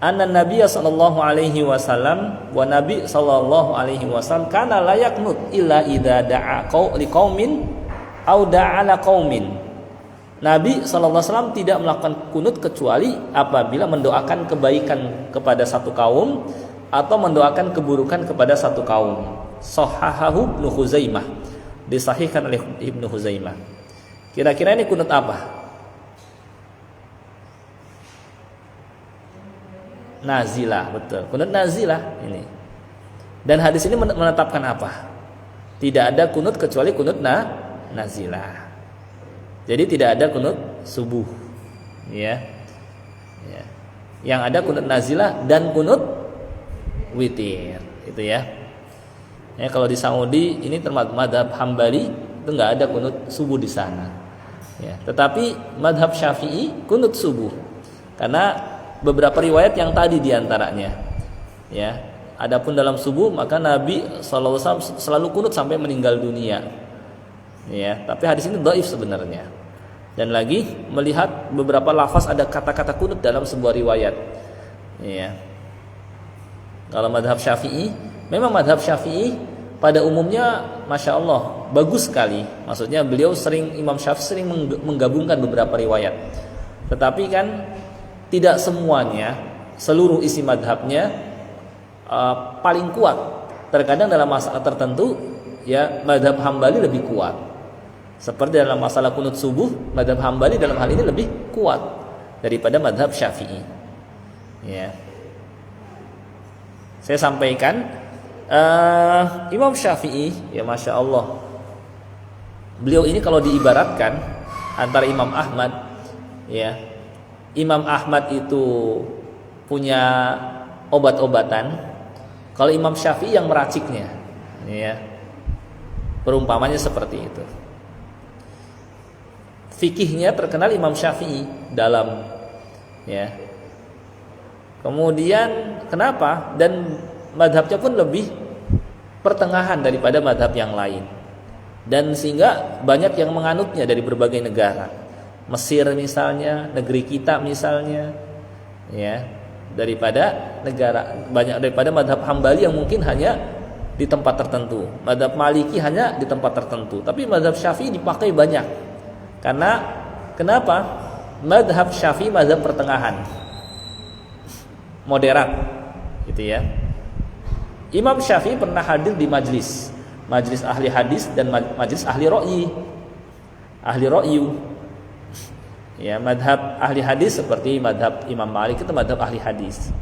anna Nabiy sallallahu alaihi wasallam, wa Nabi sallallahu alaihi wasallam kana la yaqnut illa idza da'a liqaumin au da'a ala qaumin. Nabi sallallahu alaihi wasallam tidak melakukan kunut kecuali apabila mendoakan kebaikan kepada satu kaum atau mendoakan keburukan kepada satu kaum. Shahahahu Ibnu Huzaimah, disahihkan oleh Ibnu Huzaimah. Kira-kira ini kunut apa? Nazilah, betul. Kunut nazilah ini. Dan hadis ini menetapkan apa? Tidak ada kunut kecuali kunut nazilah. Jadi tidak ada kunut subuh. Ya. Ya. Yang ada kunut nazilah dan kunut witir, itu ya. Ya, kalau di Saudi ini termasuk mazhab Hambali, itu enggak ada kunut subuh di sana. Ya, tetapi mazhab Syafi'i kunut subuh. Karena beberapa riwayat yang tadi diantaranya, ya. Adapun dalam subuh maka Nabi SAW selalu kunut sampai meninggal dunia, ya. Tapi hadis ini dhaif sebenarnya. Dan lagi melihat beberapa lafaz ada kata-kata kunut dalam sebuah riwayat, ya. Kalau madhab Syafi'i, memang madhab Syafi'i pada umumnya Masya Allah bagus sekali. Maksudnya Imam Syafi'i sering menggabungkan beberapa riwayat. Tetapi kan tidak semuanya, seluruh isi madhabnya paling kuat. Terkadang dalam masalah tertentu, ya, madhab Hambali lebih kuat. Seperti dalam masalah kunut subuh, madhab Hambali dalam hal ini lebih kuat daripada madhab Syafi'i. Ya. Saya sampaikan, Imam Syafi'i, ya Masya Allah, beliau ini kalau diibaratkan antara Imam Ahmad, ya, Imam Ahmad itu punya obat-obatan, kalau Imam Syafi'i yang meraciknya, ya. Perumpamannya seperti itu. Fikihnya terkenal Imam Syafi'i dalam, ya. Kemudian kenapa? Dan madhabnya pun lebih pertengahan daripada madhab yang lain. Dan sehingga banyak yang menganutnya dari berbagai negara. Mesir misalnya, negeri kita misalnya, ya, daripada madhab Hambali yang mungkin hanya di tempat tertentu, madhab Maliki hanya di tempat tertentu, tapi madhab Syafi'i dipakai banyak. Karena kenapa? Madhab Syafi'i madhab pertengahan, moderat, gitu ya. Imam Syafi'i pernah hadir di majlis ahli hadis dan majlis ahli ra'yu. Ya, madhab ahli hadis seperti madhab Imam Malik itu madhab ahli hadis.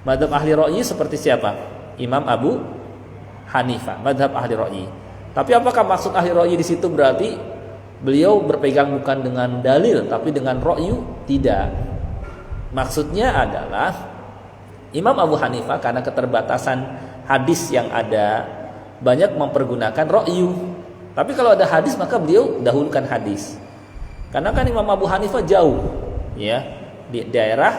Madhab ahli ra'yi seperti siapa? Imam Abu Hanifah, madhab ahli ra'yi. Tapi apakah maksud ahli ra'yi di situ berarti beliau berpegang bukan dengan dalil tapi dengan ra'yu? Tidak. Maksudnya adalah Imam Abu Hanifah karena keterbatasan hadis yang ada banyak mempergunakan ra'yu. Tapi kalau ada hadis maka beliau dahulukan hadis. Karena kan Imam Abu Hanifah jauh, ya, di daerah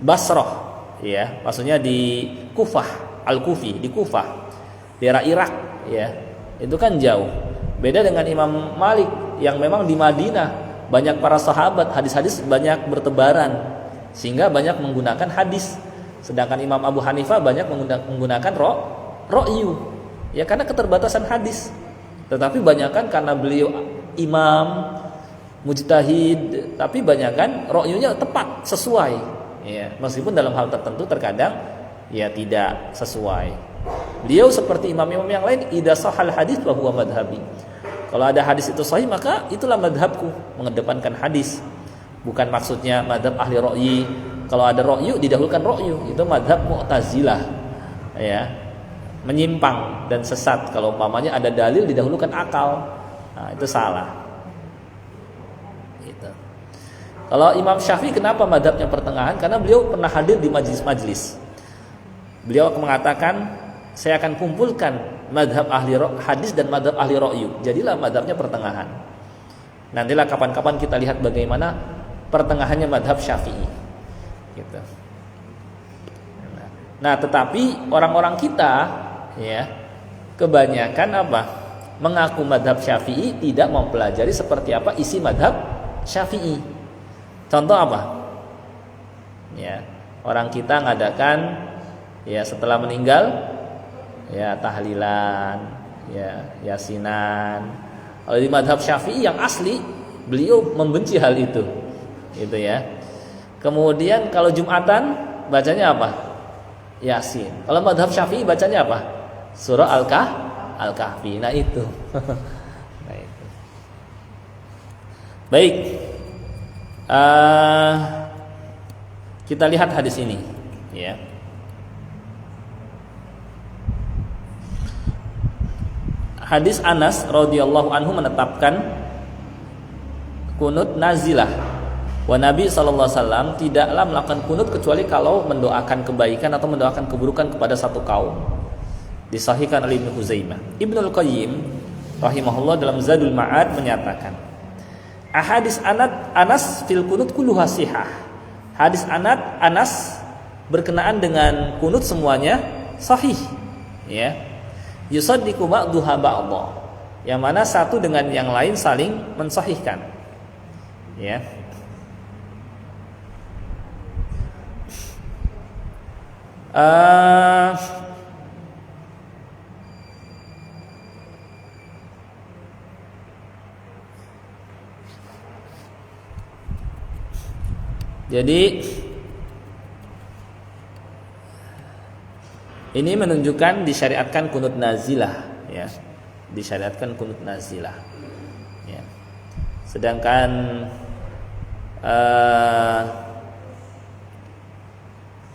Basrah, ya, maksudnya di Kufah, Al-Kufi, di Kufah, daerah Irak, ya. Itu kan jauh. Beda dengan Imam Malik yang memang di Madinah, banyak para sahabat, hadis-hadis banyak bertebaran sehingga banyak menggunakan hadis. Sedangkan Imam Abu Hanifah banyak menggunakan ra'yu, ya, karena keterbatasan hadis. Tetapi banyakkan karena beliau imam mujtahid, tapi banyakkan ra'yunya tepat, sesuai, ya, meskipun dalam hal tertentu terkadang ya tidak sesuai. Beliau seperti imam-imam yang lain, idza sahal hadis fa huwa madhhabi. Kalau ada hadis itu sahih, maka itulah madhabku, mengedepankan hadis. Bukan maksudnya madhab ahli ra'yi. Kalau ada ra'yu didahulukan ra'yu, itu madhab Mu'tazilah, ya, menyimpang dan sesat. Kalau umpamanya ada dalil didahulukan akal, nah, itu salah. Gitu. Kalau Imam Syafi'i kenapa madhabnya pertengahan? Karena beliau pernah hadir di majlis-majlis. Beliau mengatakan, saya akan kumpulkan madhab ahli hadis dan madhab ahli ra'yu. Jadilah madhabnya pertengahan. Nantilah kapan-kapan kita lihat bagaimana pertengahannya madhab Syafi'i. Gitu. Nah, tetapi orang-orang kita, ya, kebanyakan apa? Mengaku madhab Syafi'i, tidak mempelajari seperti apa isi madhab Syafi'i. Contoh apa? Ya, orang kita ngadakan, ya, setelah meninggal, ya, tahlilan, ya, yasinan. Kalau di madhab Syafi'i yang asli, beliau membenci hal itu, gitu ya. Kemudian kalau Jumatan bacanya apa? Yasin. Kalau madhab Syafi'i bacanya apa? Surah Al-Kahfi. Nah itu. Nah, itu. Baik. Kita lihat hadis ini, ya. Hadis Anas radhiyallahu anhu menetapkan kunut nazilah. Wa Nabi SAW tidaklah melakukan kunut kecuali kalau mendoakan kebaikan atau mendoakan keburukan kepada satu kaum. Disahihkan oleh Ibnu Huzaimah. Ibnul Qayyim rahimahullah dalam Zadul Ma'ad menyatakan, ahadis Anas fil kunut kulluha sihah. Hadis Anas berkenaan dengan kunut semuanya sahih, ya. Yusaddiqu ba'duha ba'dha. Yang mana satu dengan yang lain saling mensahihkan, ya. Jadi ini menunjukkan disyariatkan kunut nazilah, ya, disyariatkan kunut nazilah, ya. Sedangkan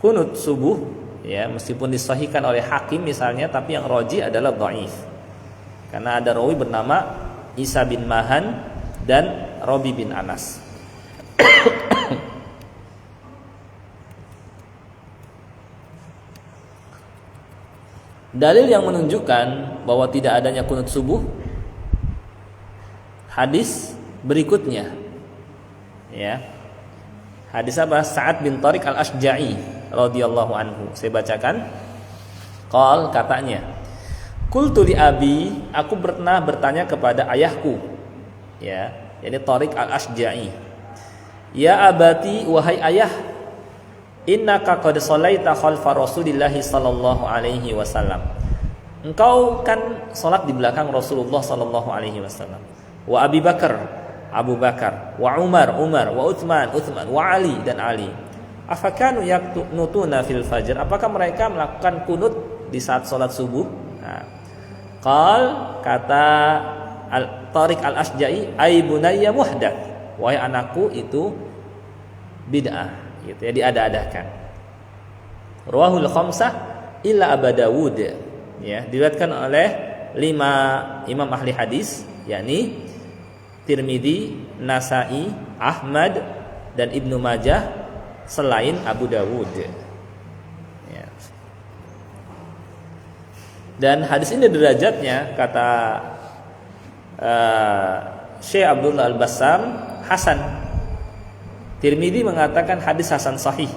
kunut subuh, ya, meskipun disahihkan oleh Hakim misalnya, tapi yang roji adalah dhaif. Karena ada rawi bernama Isa bin Mahan dan Robi bin Anas. Dalil yang menunjukkan bahwa tidak adanya kunut subuh, hadis berikutnya, ya. Hadis apa? Sa'ad bin Tariq al-Ashja'i radhiyallahu anhu. Saya bacakan. Qal, katanya, qultu li abi, aku pernah bertanya kepada ayahku, ya, yakni Tariq al-Ashja'i. Ya abati, wahai ayah, innaka qad shalaita khalfa Rasulillah sallallahu alaihi wasallam. Engkau kan salat di belakang Rasulullah sallallahu alaihi wasallam. Wa Abi Bakar, Abu Bakar, wa Umar, wa Utsman, wa Ali dan Ali. Afakanu yaqnutuna fil fajr? Apakah mereka melakukan kunut di saat salat subuh? Nah. Qal, kata Tariq al-Ashja'i, ay bunayya muhdath. Wahai anakku, itu bid'ah, gitu ya, diada-adakan. Rawahul khamsah illa Abu Dawud, ya, diriwayatkan oleh 5 imam ahli hadis, yakni Tirmidzi, Nasa'i, Ahmad dan Ibnu Majah selain Abu Dawud, ya. Dan hadis ini derajatnya, kata Syekh Abdullah Al-Bassam, hasan, Tirmidzi mengatakan hadis hasan sahih.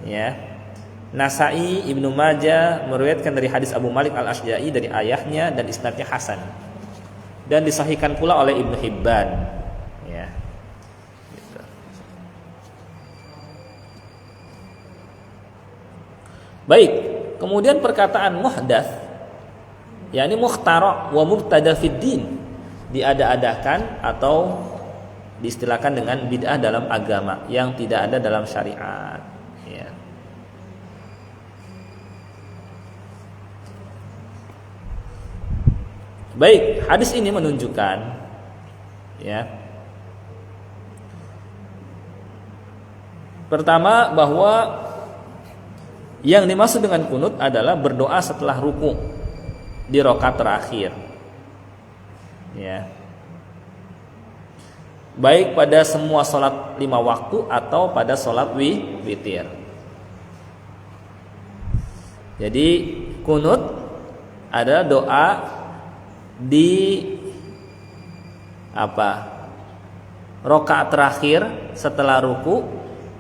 Ya. Nasa'i, Ibnu Majah meriwayatkan dari hadis Abu Malik Al-Asyja'i dari ayahnya dan isnadnya hasan. Dan disahihkan pula oleh Ibnu Hibban. Ya. Gitu. Baik, kemudian perkataan muhdats, yakni mukhtara' wa mubtada fid din, diada-adakan atau diistilahkan dengan bid'ah dalam agama yang tidak ada dalam syariat. Ya. Baik, hadis ini menunjukkan, ya, pertama bahwa yang dimaksud dengan kunut adalah berdoa setelah ruku di rakaat terakhir. Ya. Baik pada semua sholat 5 waktu atau pada sholat witir. Jadi kunut adalah doa di rakaat terakhir setelah ruku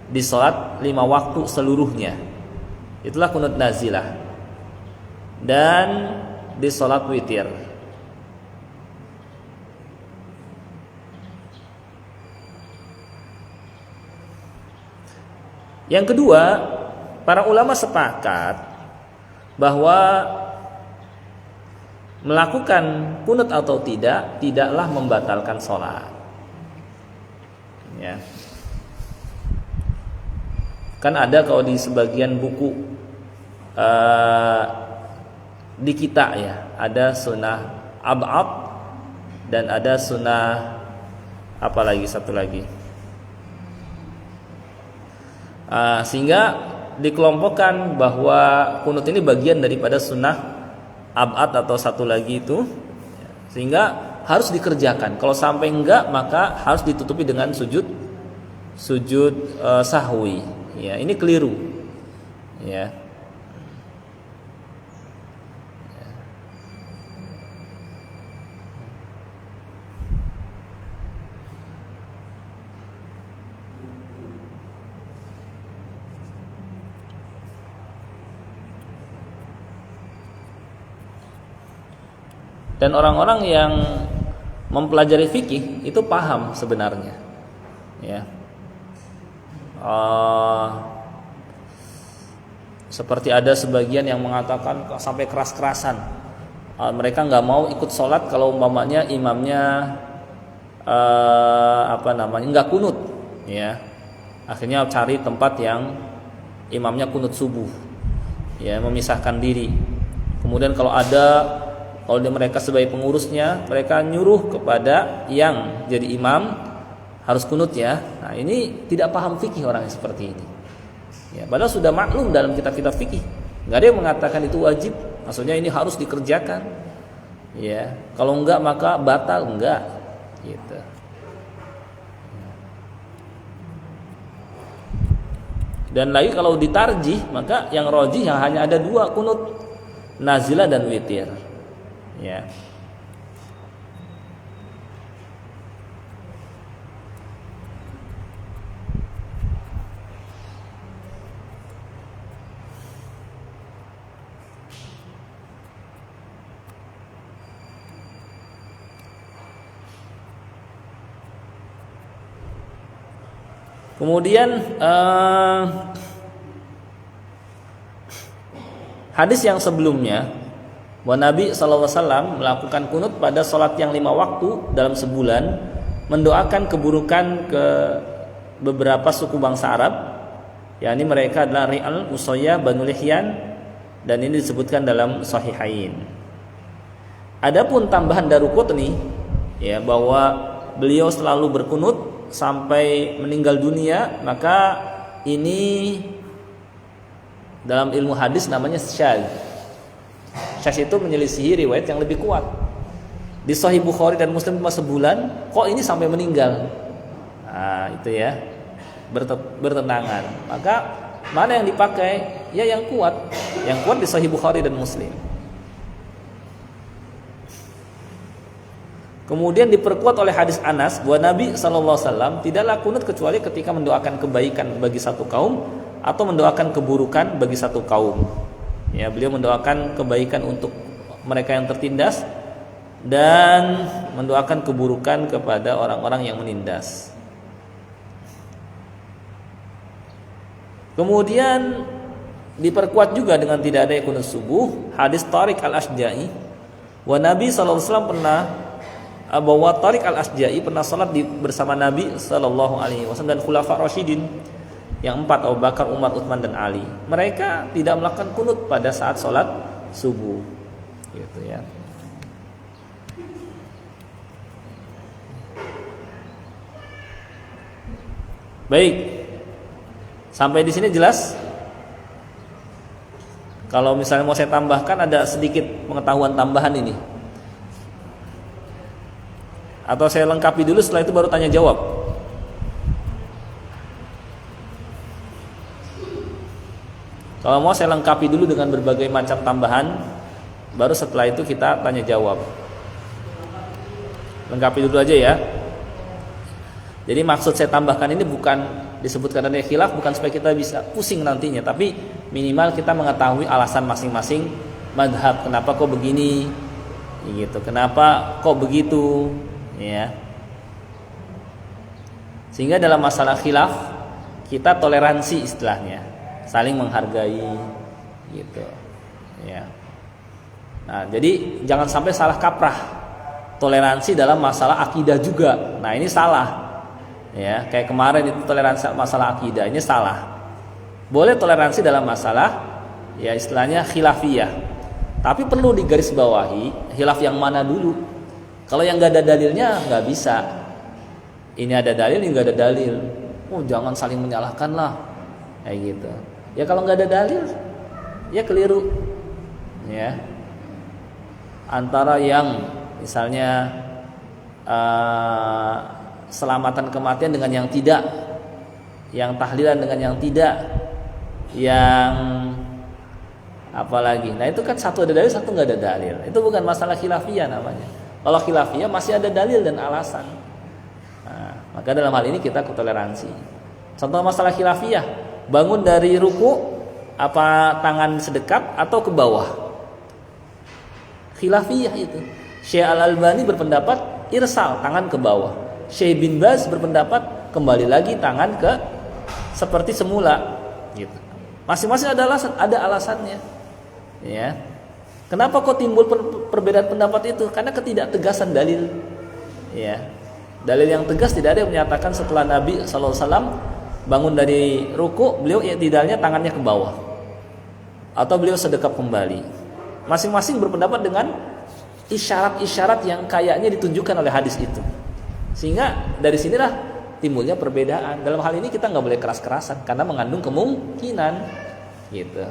di sholat 5 waktu seluruhnya. Itulah kunut nazilah. Dan di sholat witir. Yang kedua, para ulama sepakat bahwa melakukan kunut atau tidaklah membatalkan sholat. Ya. Kan ada kalau di sebagian buku di kita, ya, ada sunnah ab'ad dan ada sunnah apa lagi, satu lagi. Sehingga dikelompokkan bahwa kunut ini bagian daripada sunnah ab'ad atau satu lagi itu, sehingga harus dikerjakan. Kalau sampai enggak, maka harus ditutupi dengan sujud sahwi. Ya, ini keliru. Ya. Dan orang-orang yang mempelajari fikih itu paham sebenarnya, ya. Seperti ada sebagian yang mengatakan sampai keras-kerasan, mereka nggak mau ikut sholat kalau umpamanya imamnya nggak kunut, ya. Akhirnya cari tempat yang imamnya kunut subuh, ya, memisahkan diri. Kemudian kalau mereka sebagai pengurusnya, mereka nyuruh kepada yang jadi imam harus kunut, ya. Nah, ini tidak paham fikih orang yang seperti ini. Ya, padahal sudah maklum dalam kitab-kitab fikih. Enggak ada yang mengatakan itu wajib. Maksudnya ini harus dikerjakan. Ya, kalau enggak maka batal, enggak. Gitu. Dan lagi kalau ditarjih, maka yang rajih yang hanya ada 2 kunut, nazilah dan witir. Ya. Kemudian hadis yang sebelumnya bahwa Nabi SAW melakukan kunut pada sholat yang 5 waktu dalam sebulan, mendoakan keburukan ke beberapa suku bangsa Arab, yakni mereka adalah Ri'al, Usayyah, Banu Lihyan, dan ini disebutkan dalam Sahihain. Adapun tambahan Daruqutni, ya, bahwa beliau selalu berkunut sampai meninggal dunia, maka ini dalam ilmu hadis namanya syadz. Syadz itu menyelisihi riwayat yang lebih kuat. Di Sahih Bukhari dan Muslim cuma sebulan, kok ini sampai meninggal? Nah, itu ya, bertentangan. Maka mana yang dipakai? Ya yang kuat. Yang kuat di Sahih Bukhari dan Muslim. Kemudian diperkuat oleh hadis Anas bahwa Nabi SAW tidaklah kunut kecuali ketika mendoakan kebaikan bagi satu kaum atau mendoakan keburukan bagi satu kaum. Ya, beliau mendoakan kebaikan untuk mereka yang tertindas dan mendoakan keburukan kepada orang-orang yang menindas. Kemudian diperkuat juga dengan tidak ada kunut subuh hadis Tariq al-Asja'i. Wa Nabi SAW pernah bahwa Tariq al-Asja'i pernah salat bersama Nabi SAW dan Khulafa Rasyidin yang 4, Abu Bakar, Umar, Utsman dan Ali. Mereka tidak melakukan kunut pada saat salat subuh. Gitu ya. Baik. Sampai di sini jelas? Kalau misalnya mau saya tambahkan, ada sedikit pengetahuan tambahan ini. Atau saya lengkapi dulu, setelah itu baru tanya jawab. Kalau mau saya lengkapi dulu dengan berbagai macam tambahan, baru setelah itu kita tanya jawab. Lengkapi dulu aja ya. Jadi maksud saya tambahkan ini bukan disebutkan ada khilaf, bukan supaya kita bisa pusing nantinya, tapi minimal kita mengetahui alasan masing-masing madhab. Kenapa kok begini, gitu. Kenapa kok begitu, ya. Sehingga dalam masalah khilaf kita toleransi istilahnya, saling menghargai, gitu, ya. Nah, jadi jangan sampai salah kaprah toleransi dalam masalah akidah juga. Nah, ini salah. Ya, kayak kemarin itu toleransi masalah akidah, ini salah. Boleh toleransi dalam masalah ya istilahnya khilafiyah. Tapi perlu digarisbawahi khilaf yang mana dulu. Kalau yang enggak ada dalilnya enggak bisa. Ini ada dalil, ini enggak ada dalil. Oh, jangan saling menyalahkan lah. Kayak gitu. Ya kalau enggak ada dalil ya keliru. Ya. Antara yang misalnya selamatan kematian dengan yang tidak, yang tahlilan dengan yang tidak, yang apalagi. Nah itu kan satu ada dalil, satu nggak ada dalil. Itu bukan masalah khilafiyah namanya. Kalau khilafiyah masih ada dalil dan alasan. Nah, maka dalam hal ini kita toleransi. Contoh masalah khilafiyah, bangun dari ruku apa tangan sedekap atau ke bawah? Khilafiyah itu. Syekh Al-Albani berpendapat irsal, tangan ke bawah. Syekh bin Baz berpendapat kembali lagi tangan ke seperti semula, gitu. Masing-masing ada alasannya, ya. Kenapa kok timbul perbedaan pendapat itu? Karena ketidaktegasan dalil, ya. Dalil yang tegas tidak ada yang menyatakan setelah Nabi SAW bangun dari ruku, beliau i'tidalnya tangannya ke bawah, atau beliau sedekap kembali. Masing-masing berpendapat dengan isyarat-isyarat yang kayaknya ditunjukkan oleh hadis itu. Sehingga dari sinilah timbulnya perbedaan. Dalam hal ini kita nggak boleh keras-kerasan karena mengandung kemungkinan, gitu.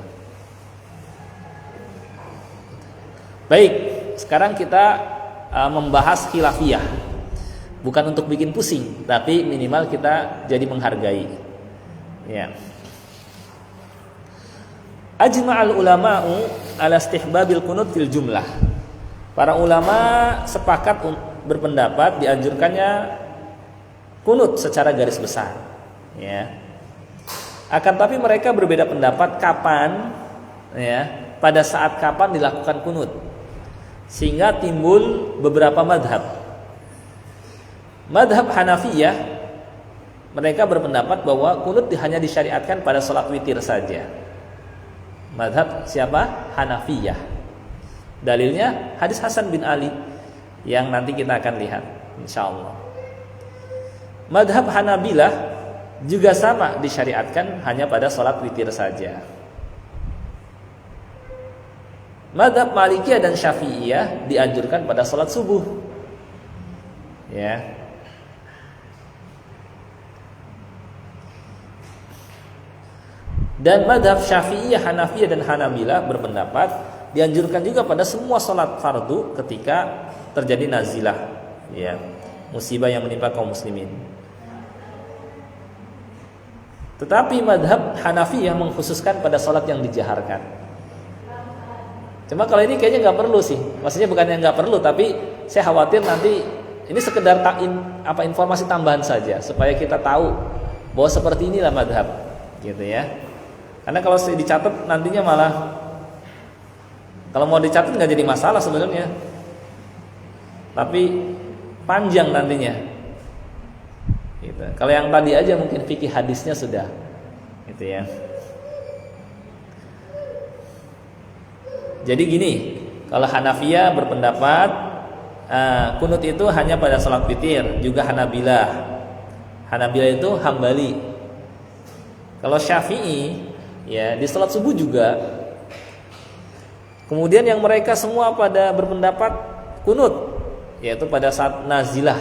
Baik, sekarang kita membahas khilafiyah. Bukan untuk bikin pusing, tapi minimal kita jadi menghargai. Ya. Ajma'al ulama'u ala istihbabil qunut fil jumlah. Para ulama sepakat berpendapat dianjurkannya kunut secara garis besar, ya. Akan tapi mereka berbeda pendapat kapan, ya, pada saat kapan dilakukan kunut, sehingga timbul beberapa madhab. Madhab Hanafiyah, mereka berpendapat bahwa kunut hanya disyariatkan pada sholat witir saja. Madhab siapa? Hanafiyah. Dalilnya hadis Hasan bin Ali yang nanti kita akan lihat insyaallah. Madhab Hanabilah juga sama, disyariatkan hanya pada sholat witir saja. Madhab Malikiyah dan Syafi'iyah dianjurkan pada sholat subuh, ya. Dan madhab Syafi'iyah, Hanafiyah dan Hanabilah berpendapat dianjurkan juga pada semua sholat fardu ketika terjadi nazilah, ya, musibah yang menimpa kaum muslimin. Tetapi madhab Hanafiyah mengkhususkan pada sholat yang dijaharkan. Cuma kalau ini kayaknya nggak perlu sih. Maksudnya bukannya nggak perlu, tapi saya khawatir nanti ini sekedar informasi tambahan saja supaya kita tahu bahwa seperti inilah madhab, gitu ya. Karena kalau dicatat nantinya malah, kalau mau dicatat nggak jadi masalah sebenarnya, tapi panjang nantinya. Gitu. Kalau yang tadi aja mungkin fikih hadisnya sudah, gitu ya. Jadi gini, kalau Hanafiyah berpendapat kunut itu hanya pada salat witir, juga Hanabilah. Hanabilah itu Hambali. Kalau Syafi'i ya di salat subuh juga. Kemudian yang mereka semua pada berpendapat kunut, yaitu pada saat nazilah.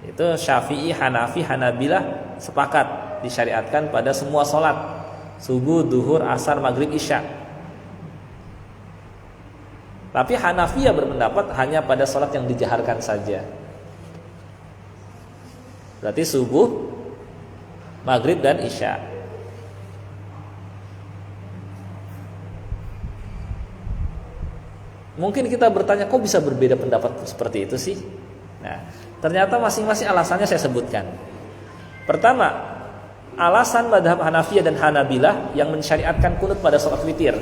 Itu Syafi'i, Hanafi, Hanabilah sepakat disyariatkan pada semua salat, subuh, duhur, asar, maghrib, isya. Tapi Hanafiyah berpendapat hanya pada sholat yang dijaharkan saja. Berarti subuh, maghrib, dan isya. Mungkin kita bertanya, kok bisa berbeda pendapat seperti itu sih? Nah, ternyata masing-masing alasannya saya sebutkan. Pertama, alasan madhab Hanafiyah dan Hanabilah yang mensyariatkan kunut pada sholat witir,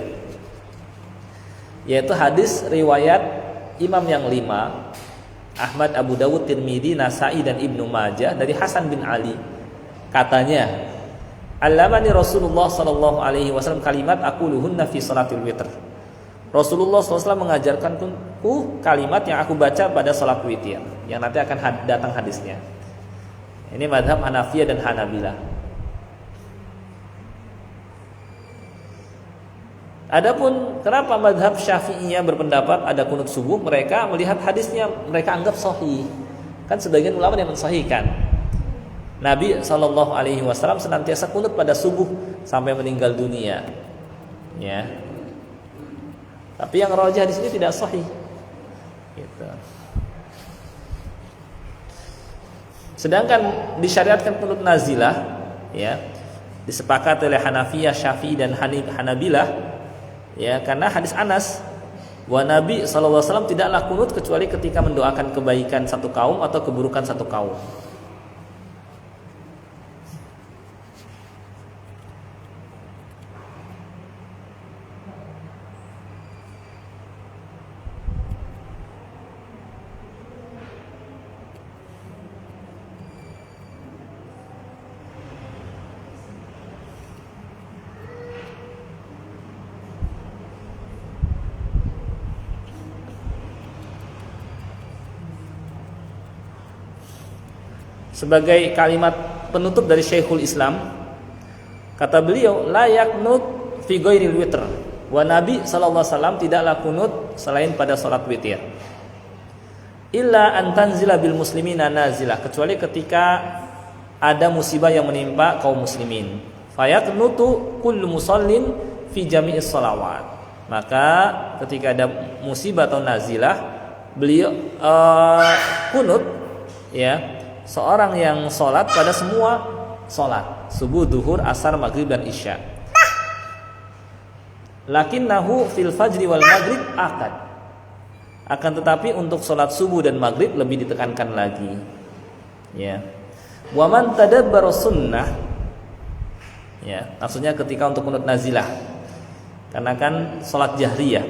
yaitu hadis riwayat imam yang 5, Ahmad, Abu Dawud, Tirmidzi, Nasa'i, dan Ibnu Majah, dari Hasan bin Ali. Katanya, allamani Rasulullah sallallahu alaihi wasallam kalimat aquluhunna fi salatil witr. Rasulullah SAW mengajarkanku kalimat yang aku baca pada salat witir, yang nanti akan datang hadisnya. Ini madhab Hanafiyah dan Hanabilah. Adapun kenapa madhab Syafi'iyah berpendapat ada kunut subuh, mereka melihat hadisnya, mereka anggap sahih. Kan sebagian ulama yang mensahihkan, Nabi SAW senantiasa kunut pada subuh sampai meninggal dunia. Ya. Tapi yang rajih di sini tidak sahih. Gitu. Sedangkan disyariatkan kunut nazilah, ya, disepakati oleh Hanafiyah, Syafi'i, dan Hanabilah. Ya, karena hadis Anas, wa Nabi SAW tidaklah kunut kecuali ketika mendoakan kebaikan satu kaum atau keburukan satu kaum. Sebagai kalimat penutup dari Syekhul Islam, kata beliau, la yaknut fi ghairil witr. Wa Nabi SAW tidaklah kunut selain pada salat witir. Illa an tanzila bil muslimina nazilah, kecuali ketika ada musibah yang menimpa kaum muslimin. Fayaqnutu kullu musallin fi jami'is shalawat. Maka ketika ada musibah atau nazilah, beliau kunut, ya, seorang yang sholat pada semua sholat, subuh, duhur, asar, maghrib, dan isya. Lakinnahu fil fajri wal maghrib akad. Akan tetapi untuk sholat subuh dan maghrib lebih ditekankan lagi. Ya. Wa man tadabbara sunnah. Ya, maksudnya ketika untuk kunut nazilah. Karena kan sholat jahriyah.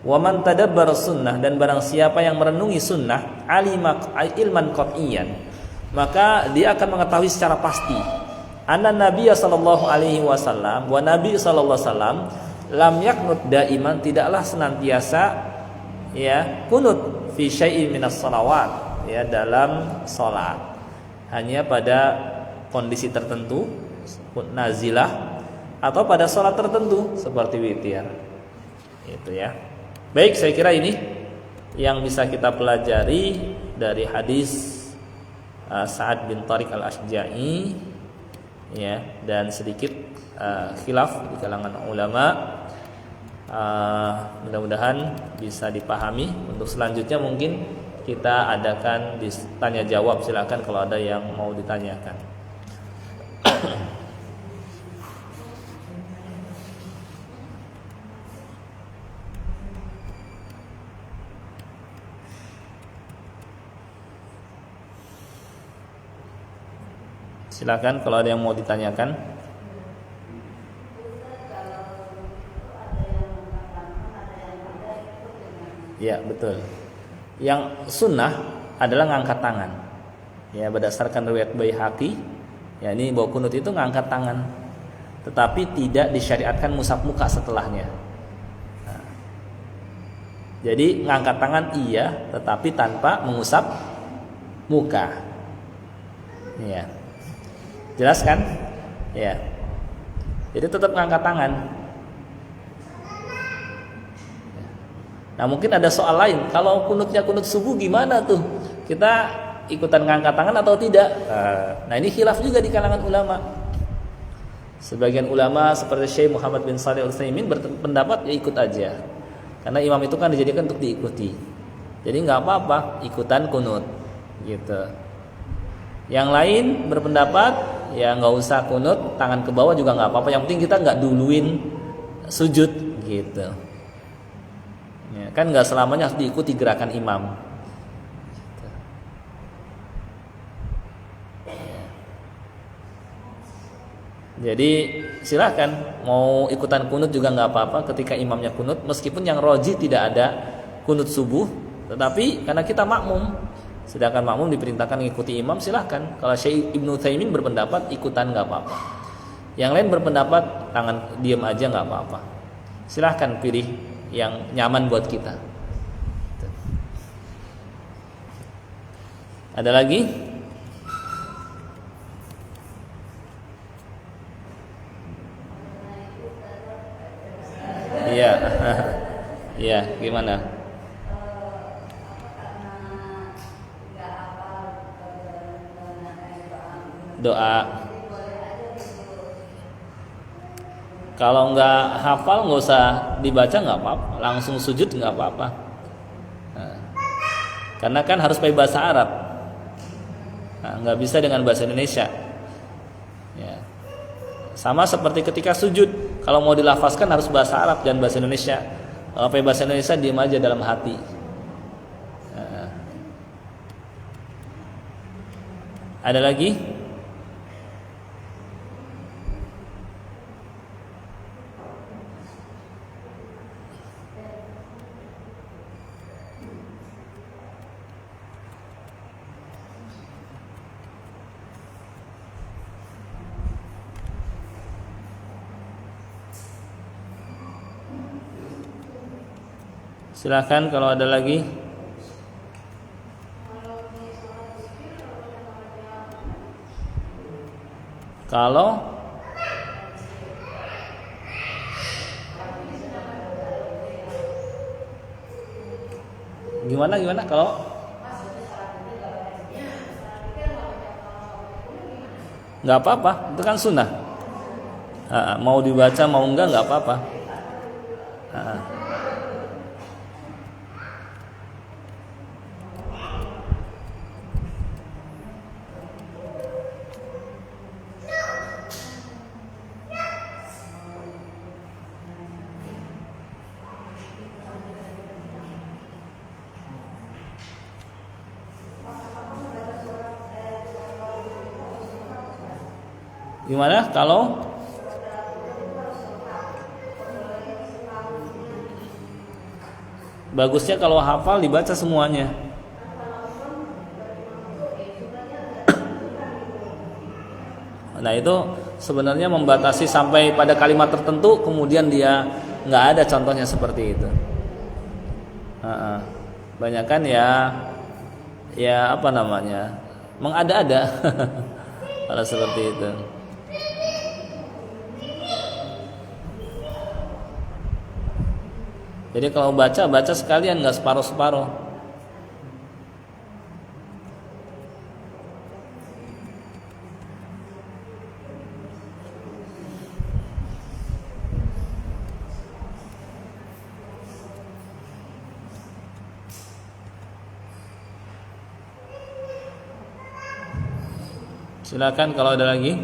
Wa man tadabbara sunnah, dan barang siapa yang merenungi sunnah, alima ilman qat'iyyan, maka dia akan mengetahui secara pasti anna Nabi sallallahu alaihi wasallam, wa Nabi sallallahu alaihi wasallam lam yaknut daiman, tidaklah senantiasa, ya, kunut fi syai'in minas shalawat, ya, dalam salat, hanya pada kondisi tertentu, nazilah, atau pada salat tertentu seperti witir. Itu, ya. Baik, saya kira ini yang bisa kita pelajari dari hadis Sa'ad bin Tariq al-Ashja'i, ya, dan sedikit khilaf di kalangan ulama. Mudah-mudahan bisa dipahami. Untuk selanjutnya mungkin kita adakan tanya jawab, silakan kalau ada yang mau ditanyakan. Silakan kalau ada yang mau ditanyakan. Ya, betul. Yang sunnah adalah ngangkat tangan. Ya, berdasarkan riwayat Baihaqi, ya ini bahwa kunut itu ngangkat tangan. Tetapi tidak disyariatkan ngusap muka setelahnya. Nah, jadi ngangkat tangan iya, tetapi tanpa mengusap muka. Ya. Jelas kan? Ya. Jadi tetap ngangkat tangan. Nah, mungkin ada soal lain. Kalau kunutnya kunut subuh gimana tuh? Kita ikutan ngangkat tangan atau tidak? Nah, ini khilaf juga di kalangan ulama. Sebagian ulama seperti Syekh Muhammad bin Shalih Al-Utsaimin berpendapat ya ikut aja. Karena imam itu kan dijadikan untuk diikuti. Jadi nggak apa-apa ikutan kunut gitu. Yang lain berpendapat ya nggak usah kunut, tangan ke bawah juga nggak apa-apa. Yang penting kita nggak duluin sujud gitu. Ya, kan nggak selamanya harus diikuti gerakan imam. Jadi silahkan mau ikutan kunut juga nggak apa-apa ketika imamnya kunut, meskipun yang rojih tidak ada kunut subuh, tetapi karena kita makmum, sedangkan makmum diperintahkan mengikuti imam, silahkan. Kalau Syekh Ibnu Utsaimin berpendapat ikutan nggak apa-apa, yang lain berpendapat tangan diam aja nggak apa-apa. Silahkan pilih yang nyaman buat kita. Ada lagi? Iya. Iya, gimana? Doa. Kalau nggak hafal nggak usah dibaca, nggak apa-apa, langsung sujud nggak apa-apa. Nah, karena kan harus pakai bahasa Arab. Nah, nggak bisa dengan bahasa Indonesia. Ya. Sama seperti ketika sujud, kalau mau dilafazkan harus bahasa Arab dan bahasa Indonesia. Kalau pakai bahasa Indonesia diam aja dalam hati. Nah. Ada lagi? Silakan kalau ada lagi. Kalau gimana kalau nggak apa-apa, itu kan sunnah. Mau dibaca mau enggak nggak apa-apa. Gimana kalau bagusnya kalau hafal dibaca semuanya. Nah, itu sebenarnya membatasi sampai pada kalimat tertentu, kemudian dia nggak ada contohnya seperti itu. Banyak kan ya apa namanya, mengada-ada kalau seperti itu. Jadi kalau baca sekalian, nggak separuh-separuh. Silakan kalau ada lagi.